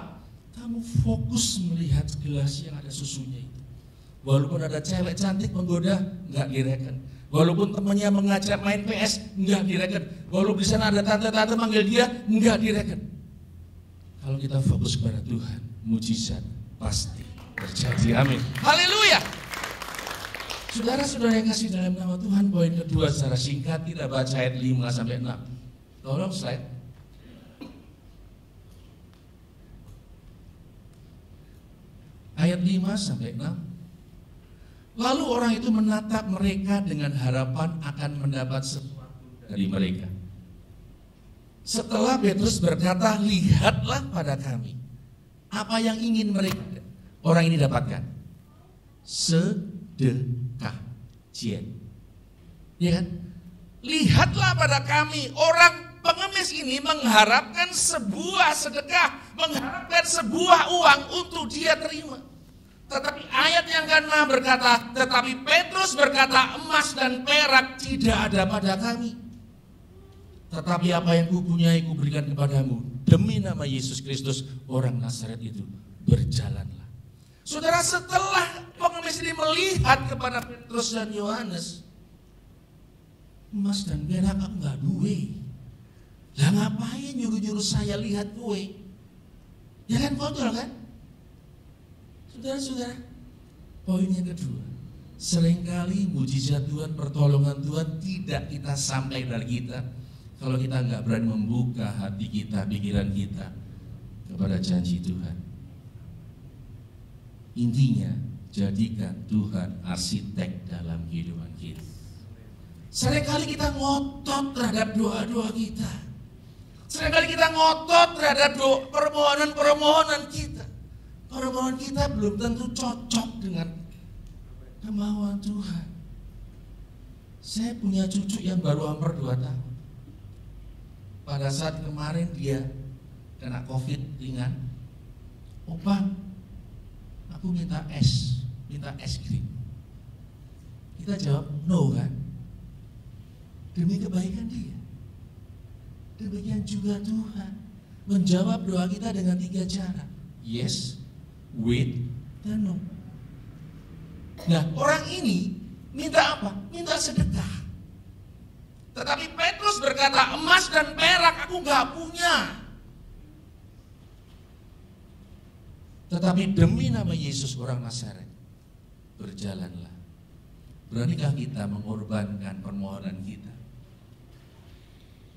Kamu fokus melihat gelas yang ada susunya itu. Walaupun ada cewek cantik menggoda, nggak direken. Walaupun temannya mengajak main PS, nggak direken. Walaupun di sana ada tante-tante manggil dia, nggak direken. Kalau kita fokus kepada Tuhan, mujizat pasti terjadi. Amin. Haleluya. Saudara-saudara yang kasih dalam nama Tuhan, poin kedua secara singkat kita baca ayat 5-6. Tolong slide. Ayat 5-6. Lalu orang itu menatap mereka dengan harapan akan mendapat sesuatu dari mereka. Setelah Petrus berkata, "Lihatlah pada kami." Apa yang ingin orang ini dapatkan? Sedekah. Ya kan? Lihatlah pada kami. Orang pengemis ini mengharapkan sebuah sedekah, mengharapkan sebuah uang untuk dia terima. Tetapi ayat yang ke-6 berkata, tetapi Petrus berkata, "Emas dan perak tidak ada pada kami. Tetapi apa yang kupunyai kuberikan kepadamu. Demi nama Yesus Kristus, orang Nazaret itu, berjalanlah." Saudara, setelah pengemis ini melihat kepada Petrus dan Yohanes, "Emas dan perak aku nggak duwe. Lah ngapain nyuruh-nyuruh saya lihat kue? Ya kan kotor kan?" Saudara-saudara, poin yang kedua, seringkali mujizat Tuhan, pertolongan Tuhan tidak kita sampai dari kita kalau kita nggak berani membuka hati kita, pikiran kita kepada janji Tuhan. Intinya, jadikan Tuhan arsitek dalam kehidupan kita. Seringkali kita ngotot terhadap doa-doa kita. Seringkali kita ngotot terhadap permohonan-permohonan kita. Permohonan kita belum tentu cocok dengan kemauan Tuhan. Saya punya cucu yang baru hampir 2 tahun. Pada saat kemarin dia kena COVID ringan, "Opa, aku minta es krim." Kita jawab, "No," kan? Demi kebaikan dia. Demikian juga Tuhan menjawab doa kita dengan 3 cara. Yes, wait, dan no. Nah, orang ini minta apa? Minta sedekah. Tetapi Petrus berkata, "Emas dan perak aku nggak punya." Tetapi demi nama Yesus orang Nazaret, berjalanlah. Beranikah kita mengorbankan permohonan kita,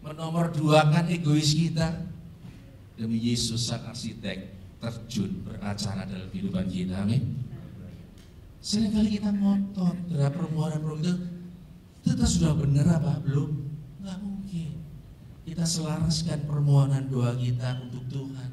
menomorduakan egois kita demi Yesus sang arsitek terjun beracara dalam kehidupan kita? Amin. Seringkali kita ngotot terhadap permohonan itu sudah benar apa belum? Nggak mungkin. Kita selaraskan permohonan doa kita untuk Tuhan.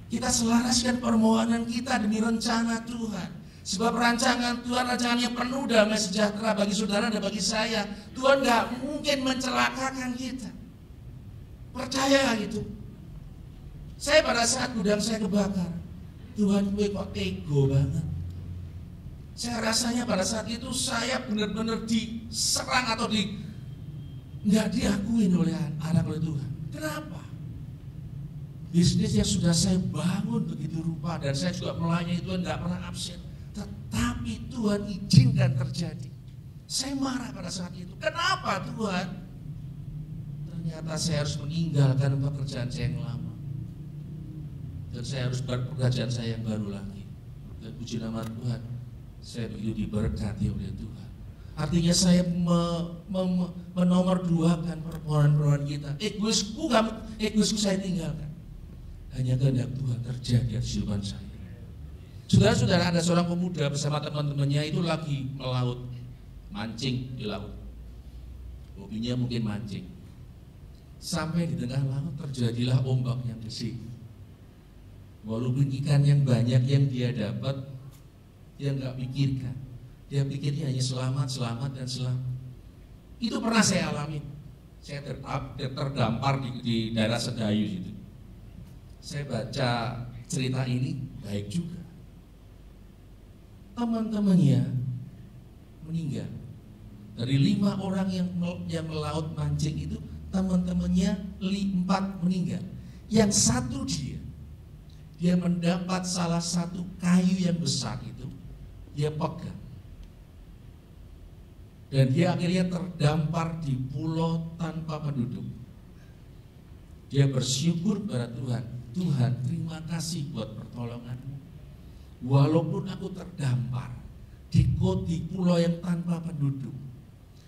Kita selaraskan permohonan kita demi rencana Tuhan. Sebab rancangan Tuhan, rancangan yang penuh damai sejahtera bagi saudara dan bagi saya. Tuhan gak mungkin mencelakakan kita. Percaya itu. Saya pada saat gudang saya kebakar, Tuhan gue kok tego banget. Saya rasanya pada saat itu saya benar-benar diserang atau nggak diakuin oleh anak oleh Tuhan. Kenapa? Bisnis yang sudah saya bangun begitu rupa dan saya juga melayani Tuhan nggak pernah absen. Tetapi Tuhan izinkan terjadi. Saya marah pada saat itu. Kenapa Tuhan? Ternyata saya harus meninggalkan pekerjaan saya yang lama. Dan saya harus pekerjaan saya yang baru lagi. Dan puji nama Tuhan, saya begitu diberkati oleh Tuhan. Artinya saya menomorduakan permohonan-permohonan kita. Egoisku saya tinggalkan. Hanya kehendak Tuhan terjadi atas kehidupan saya. Saudara-saudara, ada seorang pemuda bersama teman-temannya itu lagi melaut, mancing di laut. Hobinya mungkin mancing. Sampai di tengah laut terjadilah ombak yang besar. Walaupun ikan yang banyak yang dia dapat, dia nggak pikirkan. Dia pikirnya hanya selamat, dan selamat. Itu pernah saya alami. Saya terdampar di daerah Sedayu itu. Saya baca cerita ini baik juga. Teman-temannya meninggal. Dari 5 orang yang melaut mancing itu, teman-temannya 4 meninggal. Yang 1 dia mendapat salah satu kayu yang besar itu, dia pegang. Dan dia akhirnya terdampar di pulau tanpa penduduk. Dia bersyukur kepada Tuhan. Tuhan, terima kasih buat pertolonganmu. Walaupun aku terdampar di pulau yang tanpa penduduk,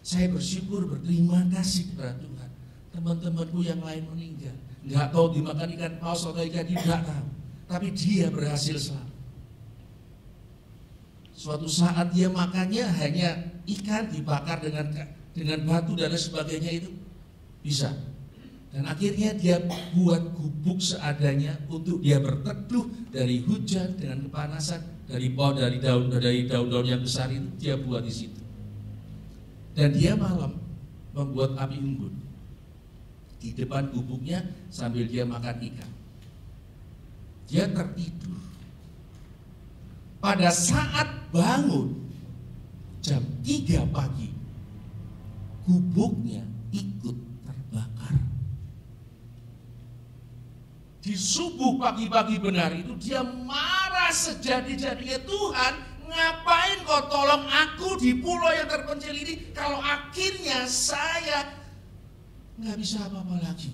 saya bersyukur, berterima kasih kepada Tuhan. Teman-temanku yang lain meninggal, nggak tahu dimakan ikan paus atau ikan tidak tahu, tapi dia berhasil selamat. Suatu saat dia makannya hanya ikan dibakar dengan batu dan sebagainya, itu bisa. Dan akhirnya dia buat gubuk seadanya untuk dia berteduh dari hujan dengan kepanasan, dari daun-daun yang besar itu dia buat di situ. Dan dia malam membuat api unggun di depan gubuknya sambil dia makan ikan. Dia tertidur. Pada saat bangun jam 3 pagi, gubuknya ikut terbakar. Di subuh pagi-pagi benar itu dia marah sejadi-jadinya. Tuhan, ngapain kau tolong aku di pulau yang terpencil ini kalau akhirnya saya nggak bisa apa-apa lagi.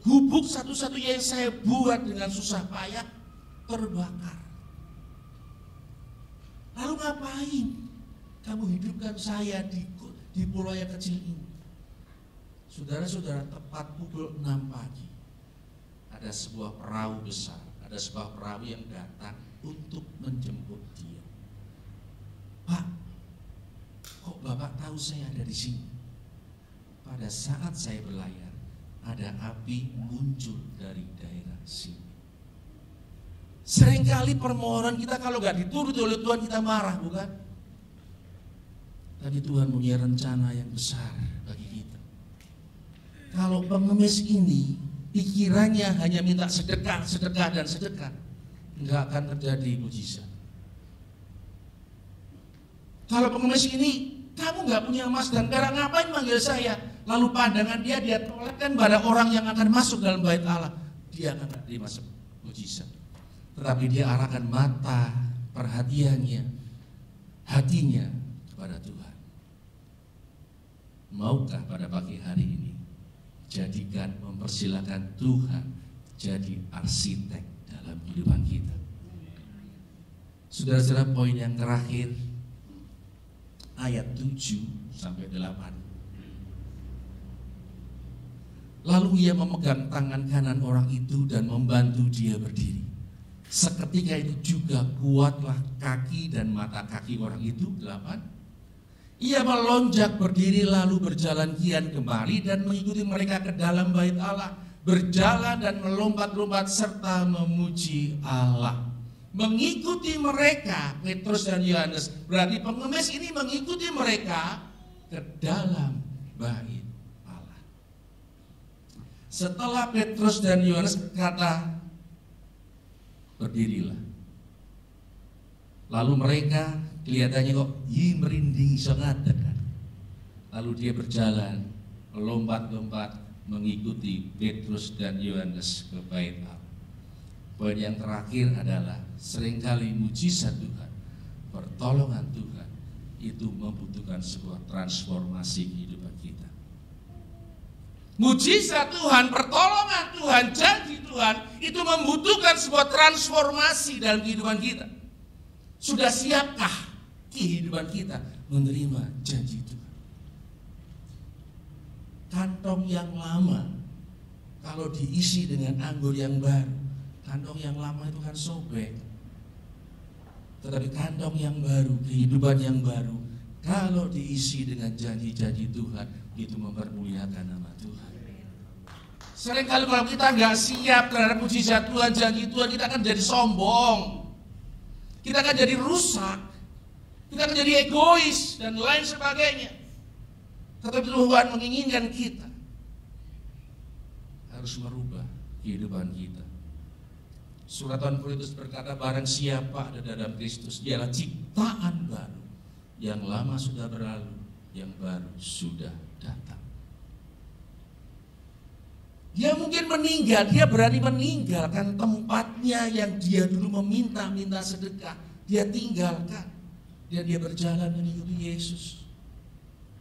Gubuk satu-satunya yang saya buat dengan susah payah terbakar. Lalu ngapain kamu hidupkan saya di pulau yang kecil ini? Saudara-saudara, tepat pukul 6 pagi ada sebuah perahu besar, ada sebuah perahu yang datang untuk menjemput dia. Pak, kok Bapak tahu saya ada di sini? Pada saat saya berlayar, ada api muncul dari daerah sini. Seringkali permohonan kita kalau nggak dituruti oleh Tuhan kita marah, bukan? Tapi Tuhan punya rencana yang besar bagi kita. Kalau pengemis ini pikirannya hanya minta sedekah, nggak akan terjadi mujizat. Kalau pengemis ini, kamu nggak punya emas dan perak, ngapain manggil saya? Lalu pandangan dia tolakkan pada orang yang akan masuk dalam bait Allah, dia akan terima mujizat. Tetapi dia arahkan mata perhatiannya, hatinya kepada Tuhan. Maukah pada pagi hari ini jadikan, mempersilakan Tuhan jadi arsitek dalam kehidupan kita. Saudara-saudara, poin yang terakhir ayat 7 sampai 8. Lalu ia memegang tangan kanan orang itu dan membantu dia berdiri. Seketika itu juga kuatlah kaki dan mata kaki orang itu. 8. Ia melonjak berdiri lalu berjalan kian kemari dan mengikuti mereka ke dalam bait Allah, berjalan dan melompat-lompat serta memuji Allah. Mengikuti mereka, Petrus dan Yohanes, berarti pengemis ini mengikuti mereka ke dalam bait Allah. Setelah Petrus dan Yohanes berkata, berdirilah. Lalu mereka kelihatannya kok merinding sangat. Lalu dia berjalan, melompat-lompat mengikuti Petrus dan Yohanes ke bait Allah. Poin yang terakhir adalah seringkali mujizat Tuhan, pertolongan Tuhan itu membutuhkan sebuah transformasi kehidupan kita. Mujizat Tuhan, pertolongan Tuhan, janji Tuhan itu membutuhkan sebuah transformasi dalam kehidupan kita. Sudah siapkah kehidupan kita menerima janji Tuhan? Kantong yang lama kalau diisi dengan anggur yang baru, kantong yang lama itu kan sobek. Tetapi kantong yang baru, kehidupan yang baru, kalau diisi dengan janji-janji Tuhan, itu mempermuliakan nama Tuhan. Seringkali kalau kita nggak siap terhadap mujizat Tuhan, janji Tuhan, kita akan jadi sombong. Kita akan jadi rusak, kita akan jadi egois dan lain sebagainya. Tetapi Tuhan menginginkan kita harus merubah kehidupan kita. Surat Korintus berkata, barang siapa ada dalam Kristus, dialah ciptaan baru. Yang lama sudah berlalu, yang baru sudah datang. Dia mungkin meninggal, dia berani meninggalkan tempatnya yang dia dulu meminta sedekah. Dia tinggalkan, dan dia berjalan mengikuti Yesus.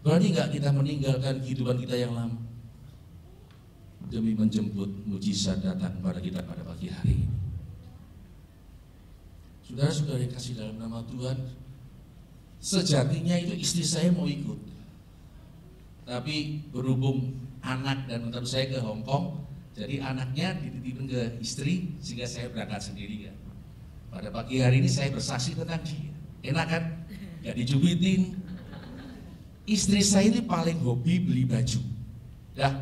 Berani nggak kita meninggalkan kehidupan kita yang lama demi menjemput mujizat datang kepada kita pada pagi hari ini? Saudara-saudara yang kasih dalam nama Tuhan, sejatinya itu istri saya mau ikut, tapi berhubung anak dan mentor saya ke Hong Kong, jadi anaknya dititipin ke istri sehingga saya berangkat sendiri kan. Pada pagi hari ini saya bersaksi tentang dia. Enak kan? Gak dijubitin. Istri saya ini paling hobi beli baju. Dah,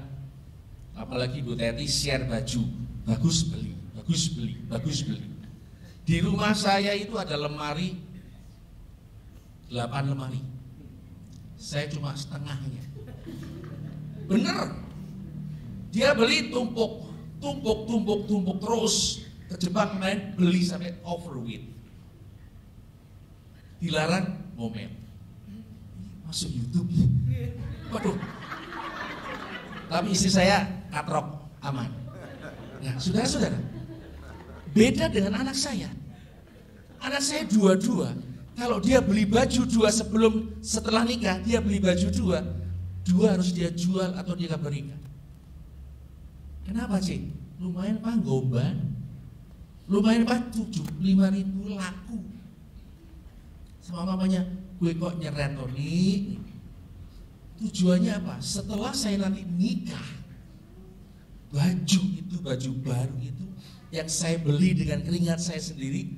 apalagi Bu Teti share baju, bagus beli, bagus beli, bagus beli. Di rumah saya itu ada lemari, 8 lemari. Saya cuma setengahnya. Bener, dia beli tumpuk terus. Ke Jepang main beli sampai overweight. Dilarang ngomel. Masuk YouTube. Waduh. Tapi istri saya katrok, aman. Nah, saudara-saudara, beda dengan anak saya. Anak saya dua-dua. Kalau dia beli baju 2 setelah nikah, dia beli baju 2 harus dia jual atau dia berikan. Kenapa sih? Lumayan panggoban, lumayan Pak, 75.000 laku. Sama mamanya, gue kok nyeret nih. Tujuannya apa? Setelah saya nanti nikah, baju baru itu yang saya beli dengan keringat saya sendiri,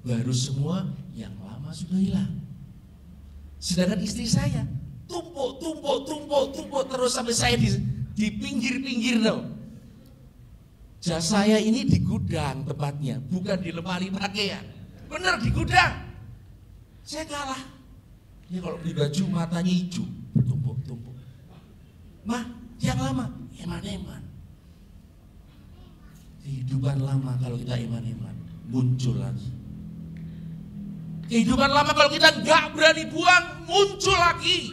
baru semua, yang lama sudah hilang. Sedangkan istri saya tumpuk terus sampai saya di pinggir-pinggir dong. Jas saya ini di gudang tempatnya, bukan di lemari pakaian. Bener, di gudang. Saya kalah. Dia kalau beli baju matanya hijau, tumpuk. Mah, yang lama, eman-eman. Kehidupan lama kalau kita eman-eman, muncul lagi. Kehidupan lama kalau kita nggak berani buang, muncul lagi.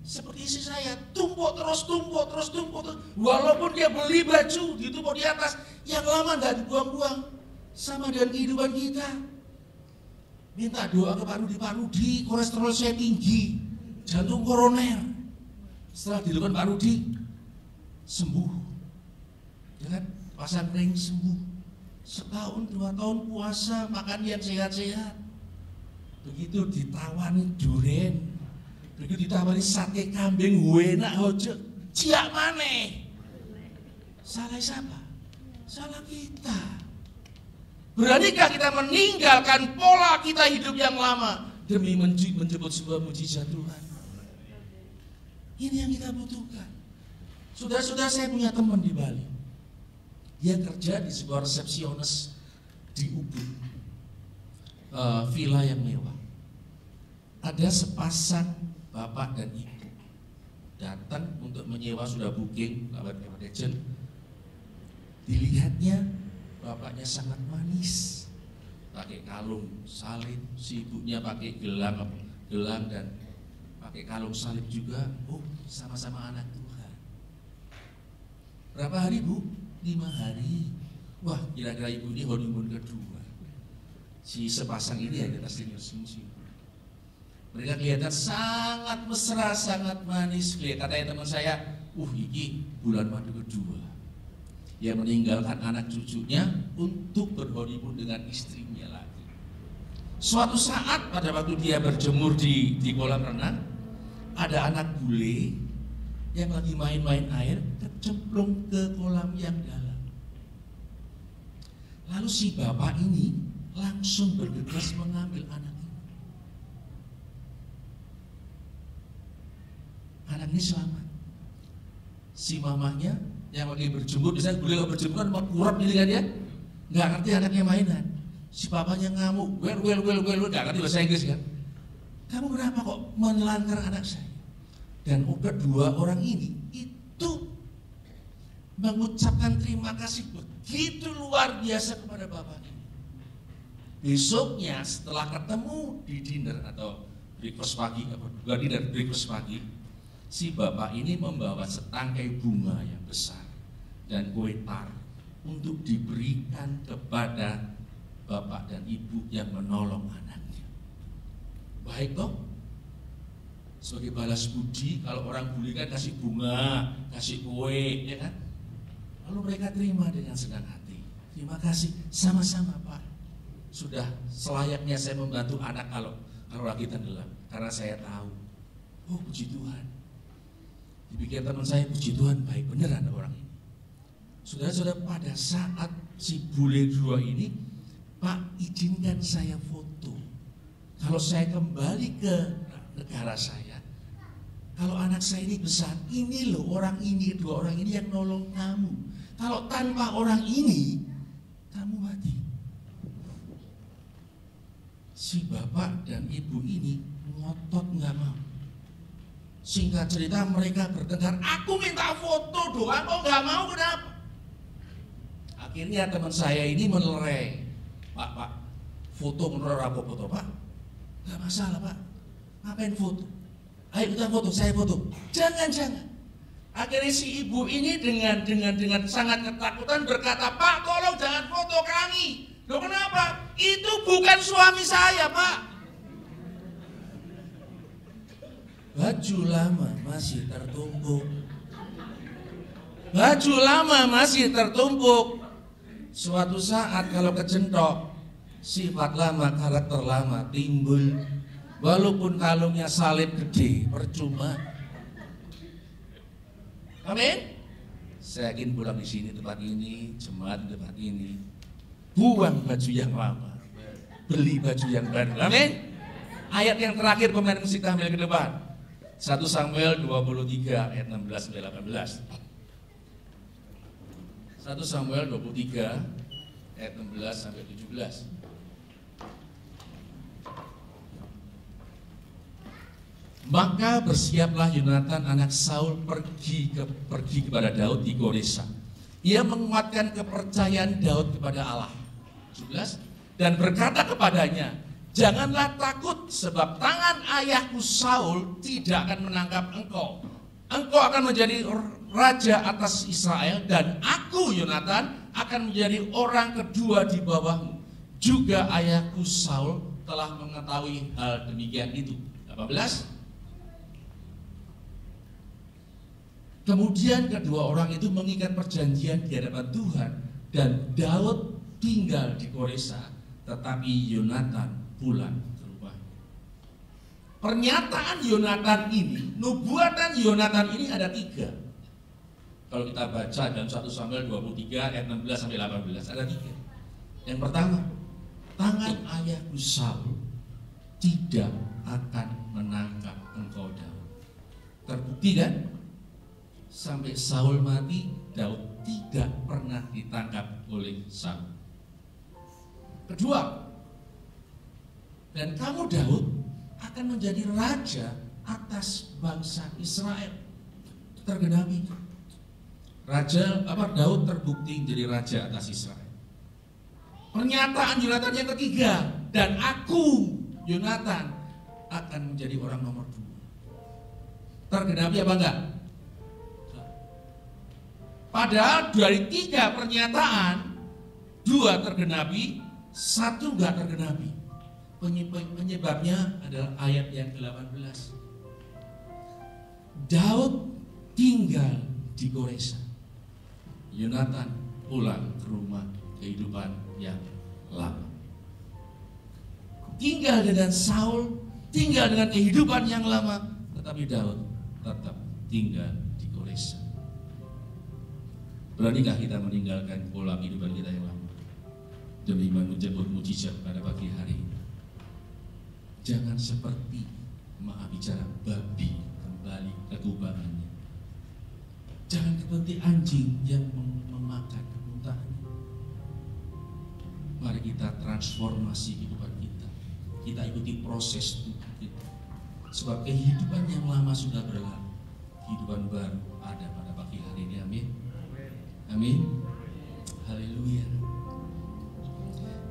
Seperti istri saya, tumpuk terus. Walaupun dia beli baju, ditumpuk di atas, yang lama nggak dibuang-buang. Sama dengan kehidupan kita. Minta doa ke Pak Rudi, kolesterol saya tinggi, jantung koroner. Setelah dilakukan Pak Rudi, sembuh. Ya kan? pasang ring sembuh. Setahun 2 tahun puasa, makan yang sehat-sehat. Begitu ditawani duren, begitu ditawani sate kambing, enak hojo, ciak maneh. Salah siapa? Salah kita. Beranikah kita meninggalkan pola kita hidup yang lama demi menjemput sebuah mujizat Tuhan? Ini yang kita butuhkan. Saudara-saudara, saya punya teman di Bali. Dia kerja di sebuah resepsionis di Ubud, villa yang mewah. Ada sepasang bapak dan ibu datang untuk menyewa, sudah booking lewat agent. Dilihatnya bapaknya sangat manis, pakai kalung salib, si ibunya pakai gelang dan pakai kalung salib juga. Oh, sama-sama anak Tuhan. Berapa hari, Bu? 5 hari. Wah, kira-kira ibu ini honeymoon kedua. Si sepasang ini ya kita senyum-senyum. Mereka kelihatan sangat mesra, sangat manis. Katanya teman saya, ini bulan madu kedua. Dia meninggalkan anak cucunya untuk berhoneymoon dengan istrinya lagi. Suatu saat pada waktu dia berjemur di kolam renang, ada anak bule yang lagi main-main air kecemplung ke kolam yang dalam. Lalu si bapak ini langsung bergegas mengambil anak ini. Anak ini selamat. Si mamanya yang lagi berjemur, biasanya bule kalau berjemur kan mau kurap ini kan ya, nggak ngerti anaknya mainan. Si papanya ngamuk, well, nggak ngerti bahasa Inggris kan. Kamu kenapa kok menelantar anak saya? Dan kedua orang ini itu mengucapkan terima kasih begitu luar biasa kepada bapak ini. Besoknya setelah ketemu di dinner atau breakfast pagi, bukan dinner, breakfast pagi, si bapak ini membawa setangkai bunga yang besar dan kue tar untuk diberikan kepada bapak dan ibu yang menolong anaknya. Baik toh? Sebagai balas budi, kalau orang bule kan kasih bunga, kasih kue, ya kan? Lalu mereka terima dengan senang hati. Terima kasih, sama-sama Pak. Sudah selayaknya saya membantu anak kalau lagi tenggelam, karena saya tahu. Oh, puji Tuhan. Dipikir teman saya, puji Tuhan, baik beneran orang ini. Saudara-saudara, pada saat si bule dua ini, Pak, izinkan saya foto. Kalau saya kembali ke negara saya, kalau anak saya ini besar, ini loh orang ini, dua orang ini yang nolong kamu. Kalau tanpa orang ini, kamu mati. Si bapak dan ibu ini ngotot nggak mau. Singkat cerita mereka bertengkar, aku minta foto doang, kok nggak mau, kenapa? Akhirnya teman saya ini melerai, Pak, foto menurut apa foto Pak? Nggak masalah Pak, ngapain foto? Ayo kita foto, saya foto. Jangan. Akhirnya si ibu ini dengan sangat ketakutan berkata, Pak, tolong jangan foto kami. Loh kenapa? Itu bukan suami saya, Pak. Baju lama masih tertumpuk. Baju lama masih tertumpuk. Suatu saat kalau kecentok, sifat lama, karakter lama timbul. Walaupun kalungnya salib gede, percuma. Amin. Saya yakin pulang di sini tempat ini, jemaat tempat ini, buang baju yang lama, beli baju yang baru. Amin. Ayat yang terakhir pemain musik tampil ke depan. 1 Samuel 23 ayat 16 sampai 18. 1 Samuel 23 ayat 16 sampai 17. Maka bersiaplah Yonatan anak Saul pergi kepada Daud di Goresa. Ia menguatkan kepercayaan Daud kepada Allah. 17. Dan berkata kepadanya, janganlah takut sebab tangan ayahku Saul tidak akan menangkap engkau. Engkau akan menjadi raja atas Israel dan aku Yonatan akan menjadi orang kedua di bawahmu. Juga ayahku Saul telah mengetahui hal demikian itu. 18. Kemudian kedua orang itu mengikat perjanjian di hadapan Tuhan, dan Daud tinggal di Koresa, tetapi Yonatan pulang ke rumahnya. Pernyataan Yonatan ini, nubuatan Yonatan ini ada 3. Kalau kita baca dalam 1 Samuel 23 ayat 16 sampai 18 ada 3. Yang pertama, tangan ayahku Saul tidak akan menangkap engkau Daud. Terbukti kan? Sampai Saul mati, Daud tidak pernah ditangkap oleh Saul. Kedua, dan kamu Daud akan menjadi raja atas bangsa Israel. Tergenapi. Daud terbukti menjadi raja atas Israel. Pernyataan Yonatan yang ketiga, dan aku Yonatan akan menjadi orang nomor 2. Tergenapi apa enggak? Padahal dari 3 pernyataan, 2 tergenapi, 1 enggak tergenapi. Penyebabnya adalah ayat yang ke-18. Daud tinggal di Koresa. Yonatan pulang ke rumah kehidupan yang lama. Tinggal dengan Saul, tinggal dengan kehidupan yang lama, tetapi Daud tetap tinggal di Koresa. Beranikah kita meninggalkan pola kehidupan kita yang lama demi menjemput mujizat pada pagi hari ini? Jangan seperti Maha Bicara babi kembali ke kubangannya. Jangan seperti anjing yang memakan kemuntahannya. Mari kita transformasi kehidupan kita. Kita ikuti proses Tuhan kita. Sebab kehidupan yang lama sudah berlalu, kehidupan baru ada pada pagi hari ini. Amin. Amin. Haleluya.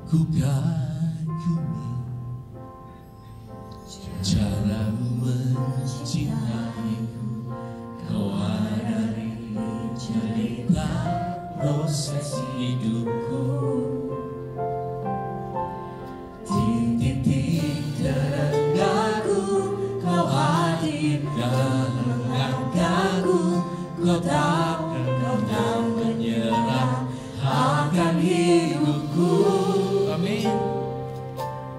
Ku kagumi caramu mencintaiku, kau hadiri cerita proses hidupku. Di titik terendahku, kau hadir dalam langkahku. Kau tak menyerah akan hidupku. Amin.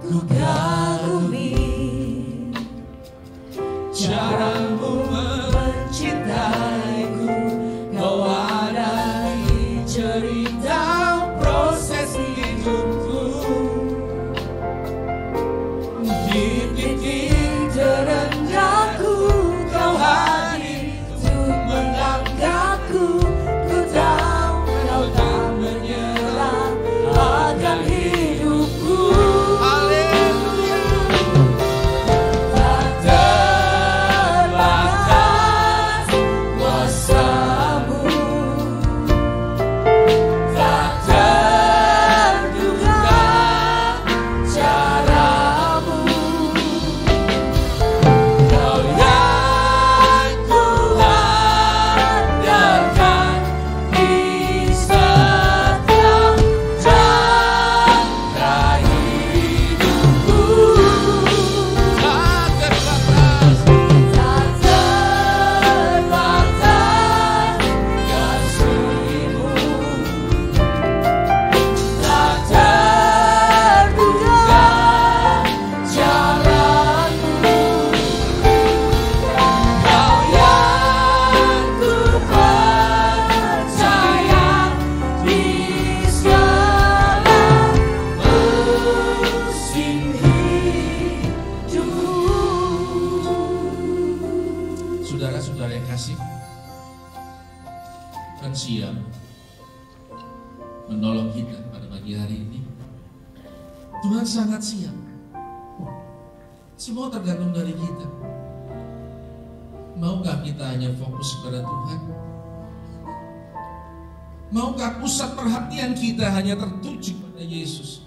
Ku kagumi caramu mencintaiku, kau hadiri cerita proses hidupku. Di titik terendahku, kau hadir untuk mengangkatku. Ku tahu kau tak menyerah akan hidupku. Saudara-saudara yang kasih, kan siap menolong kita pada pagi hari ini. Tuhan sangat siap. Semua tergantung dari kita. Maukah kita hanya fokus kepada Tuhan? Maukah pusat perhatian kita hanya tertuju pada Yesus?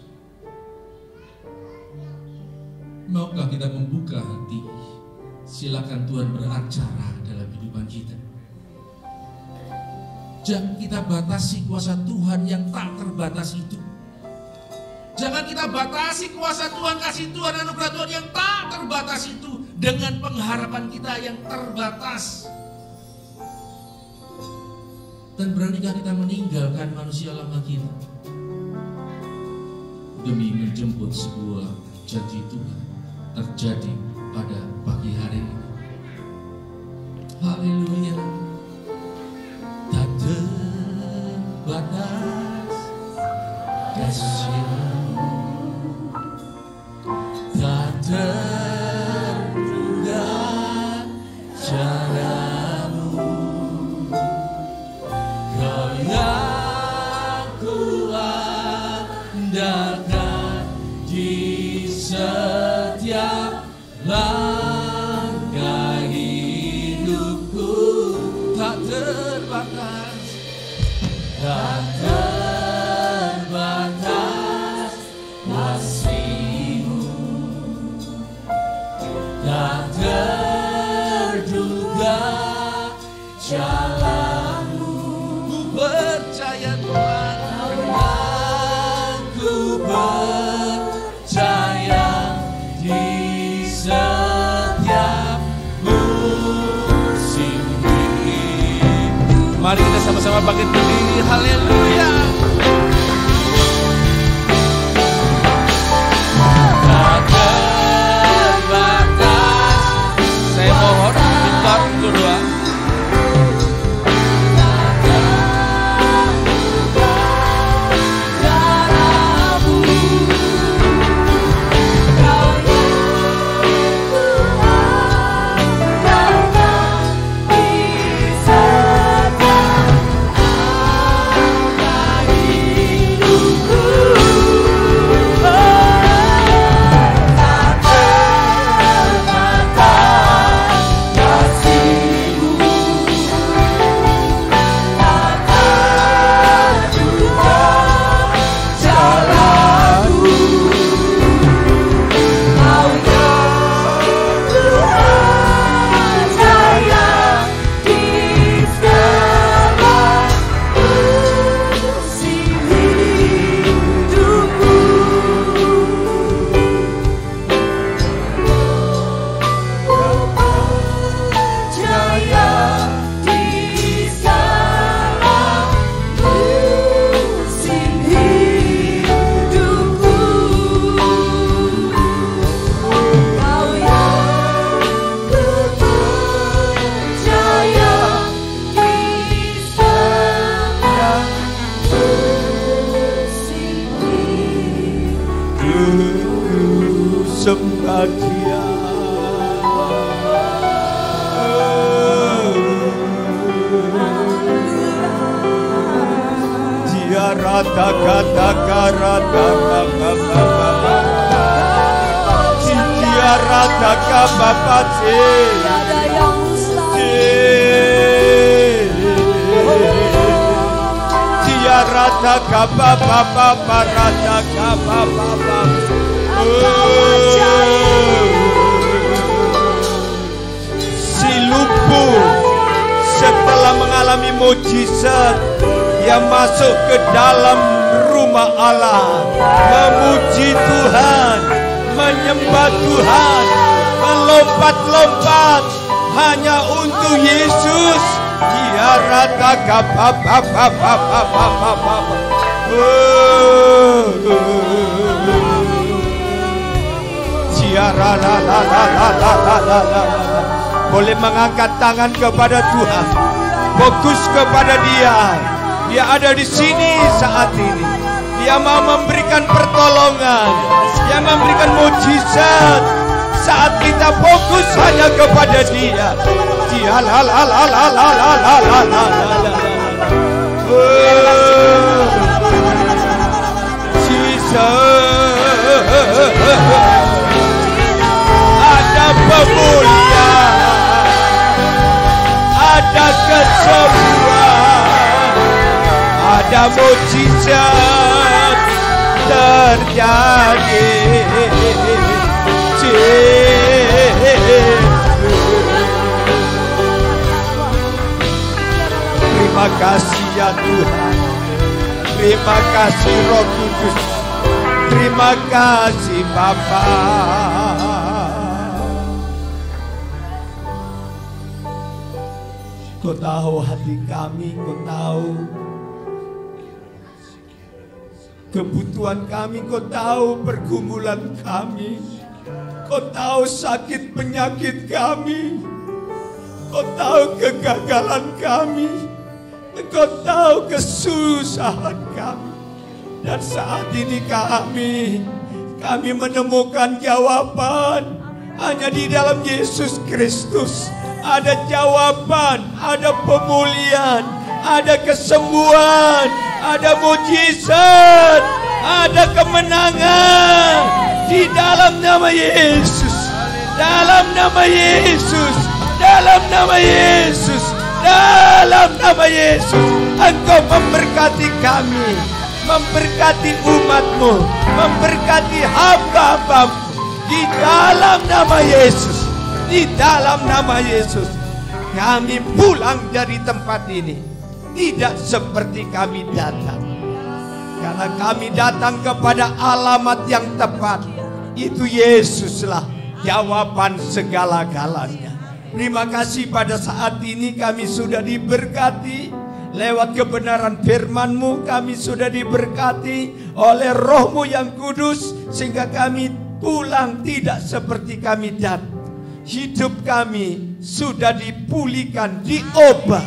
Maukah kita membuka hati? Silakan Tuhan beracara dalam kehidupan kita. Jangan kita batasi kuasa Tuhan yang tak terbatas itu. Jangan kita batasi kuasa Tuhan, kasih Tuhan, anugerah Tuhan yang tak terbatas itu dengan pengharapan kita yang terbatas. Dan beranikah kita meninggalkan manusia lama kita demi menjemput sebuah janji Tuhan terjadi pada pagi hari ini. Haleluya. Tak terbatas kasih-Mu, tak terduga cara-Mu, Kau yang kuat andalkan di setiap langkah hidupku. Tak terbatas, tak terbatas kasih-Mu, tak terduga jalan-Mu. Ku percaya Tuhan, aku percaya di setiap musim hidup. Mari kita sama-sama bangkit berdiri. Haleluya. Tak terbatas. Saya mohon kita berdua. Sembah Dia. Dia rata kata karata bapa. Dia rata bapa Dia rata bapa rata bapa. Si lumpuh setelah mengalami mujizat, dia masuk ke dalam rumah Allah, memuji Tuhan, menyembah Tuhan, melompat-lompat hanya untuk Yesus. Dia rata boleh mengangkat tangan kepada Tuhan, fokus kepada Dia. Dia ada di sini saat ini. Dia mau memberikan pertolongan, Dia memberikan mujizat saat kita fokus hanya kepada Dia. Dia ada pemulihan, ada kesembuhan, ada mujizat terjadi. Terima kasih ya Tuhan, terima kasih Roh Kudus, terima kasih Bapa. Kau tahu hati kami, Kau tahu kebutuhan kami, Kau tahu pergumulan kami, Kau tahu sakit penyakit kami, Kau tahu kegagalan kami, Kau tahu kesusahan kami. Dan saat ini kami menemukan jawaban hanya di dalam Yesus Kristus. Ada jawaban, ada pemulihan, ada kesembuhan, ada mujizat, ada kemenangan di dalam nama Yesus. Dalam nama Yesus, dalam nama Yesus, dalam nama Yesus. Engkau memberkati kami, memberkati umat-Mu, memberkati hamba-hamba-Mu. Di dalam nama Yesus, di dalam nama Yesus, kami pulang dari tempat ini tidak seperti kami datang. Karena kami datang kepada alamat yang tepat. Itu Yesuslah jawaban segala-galanya. Terima kasih pada saat ini kami sudah diberkati. Lewat kebenaran firman-Mu kami sudah diberkati oleh Roh-Mu yang kudus. Sehingga kami pulang tidak seperti kami datang. Hidup kami sudah dipulihkan, diubah.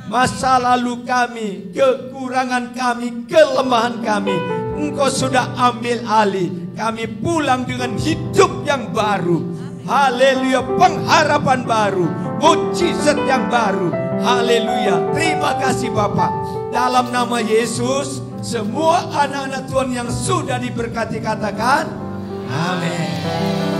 Masa lalu kami, kekurangan kami, kelemahan kami, Engkau sudah ambil alih. Kami pulang dengan hidup yang baru. Haleluya, pengharapan baru, mujizat yang baru. Haleluya. Terima kasih Bapak. Dalam nama Yesus, semua anak-anak Tuhan yang sudah diberkati katakan amin.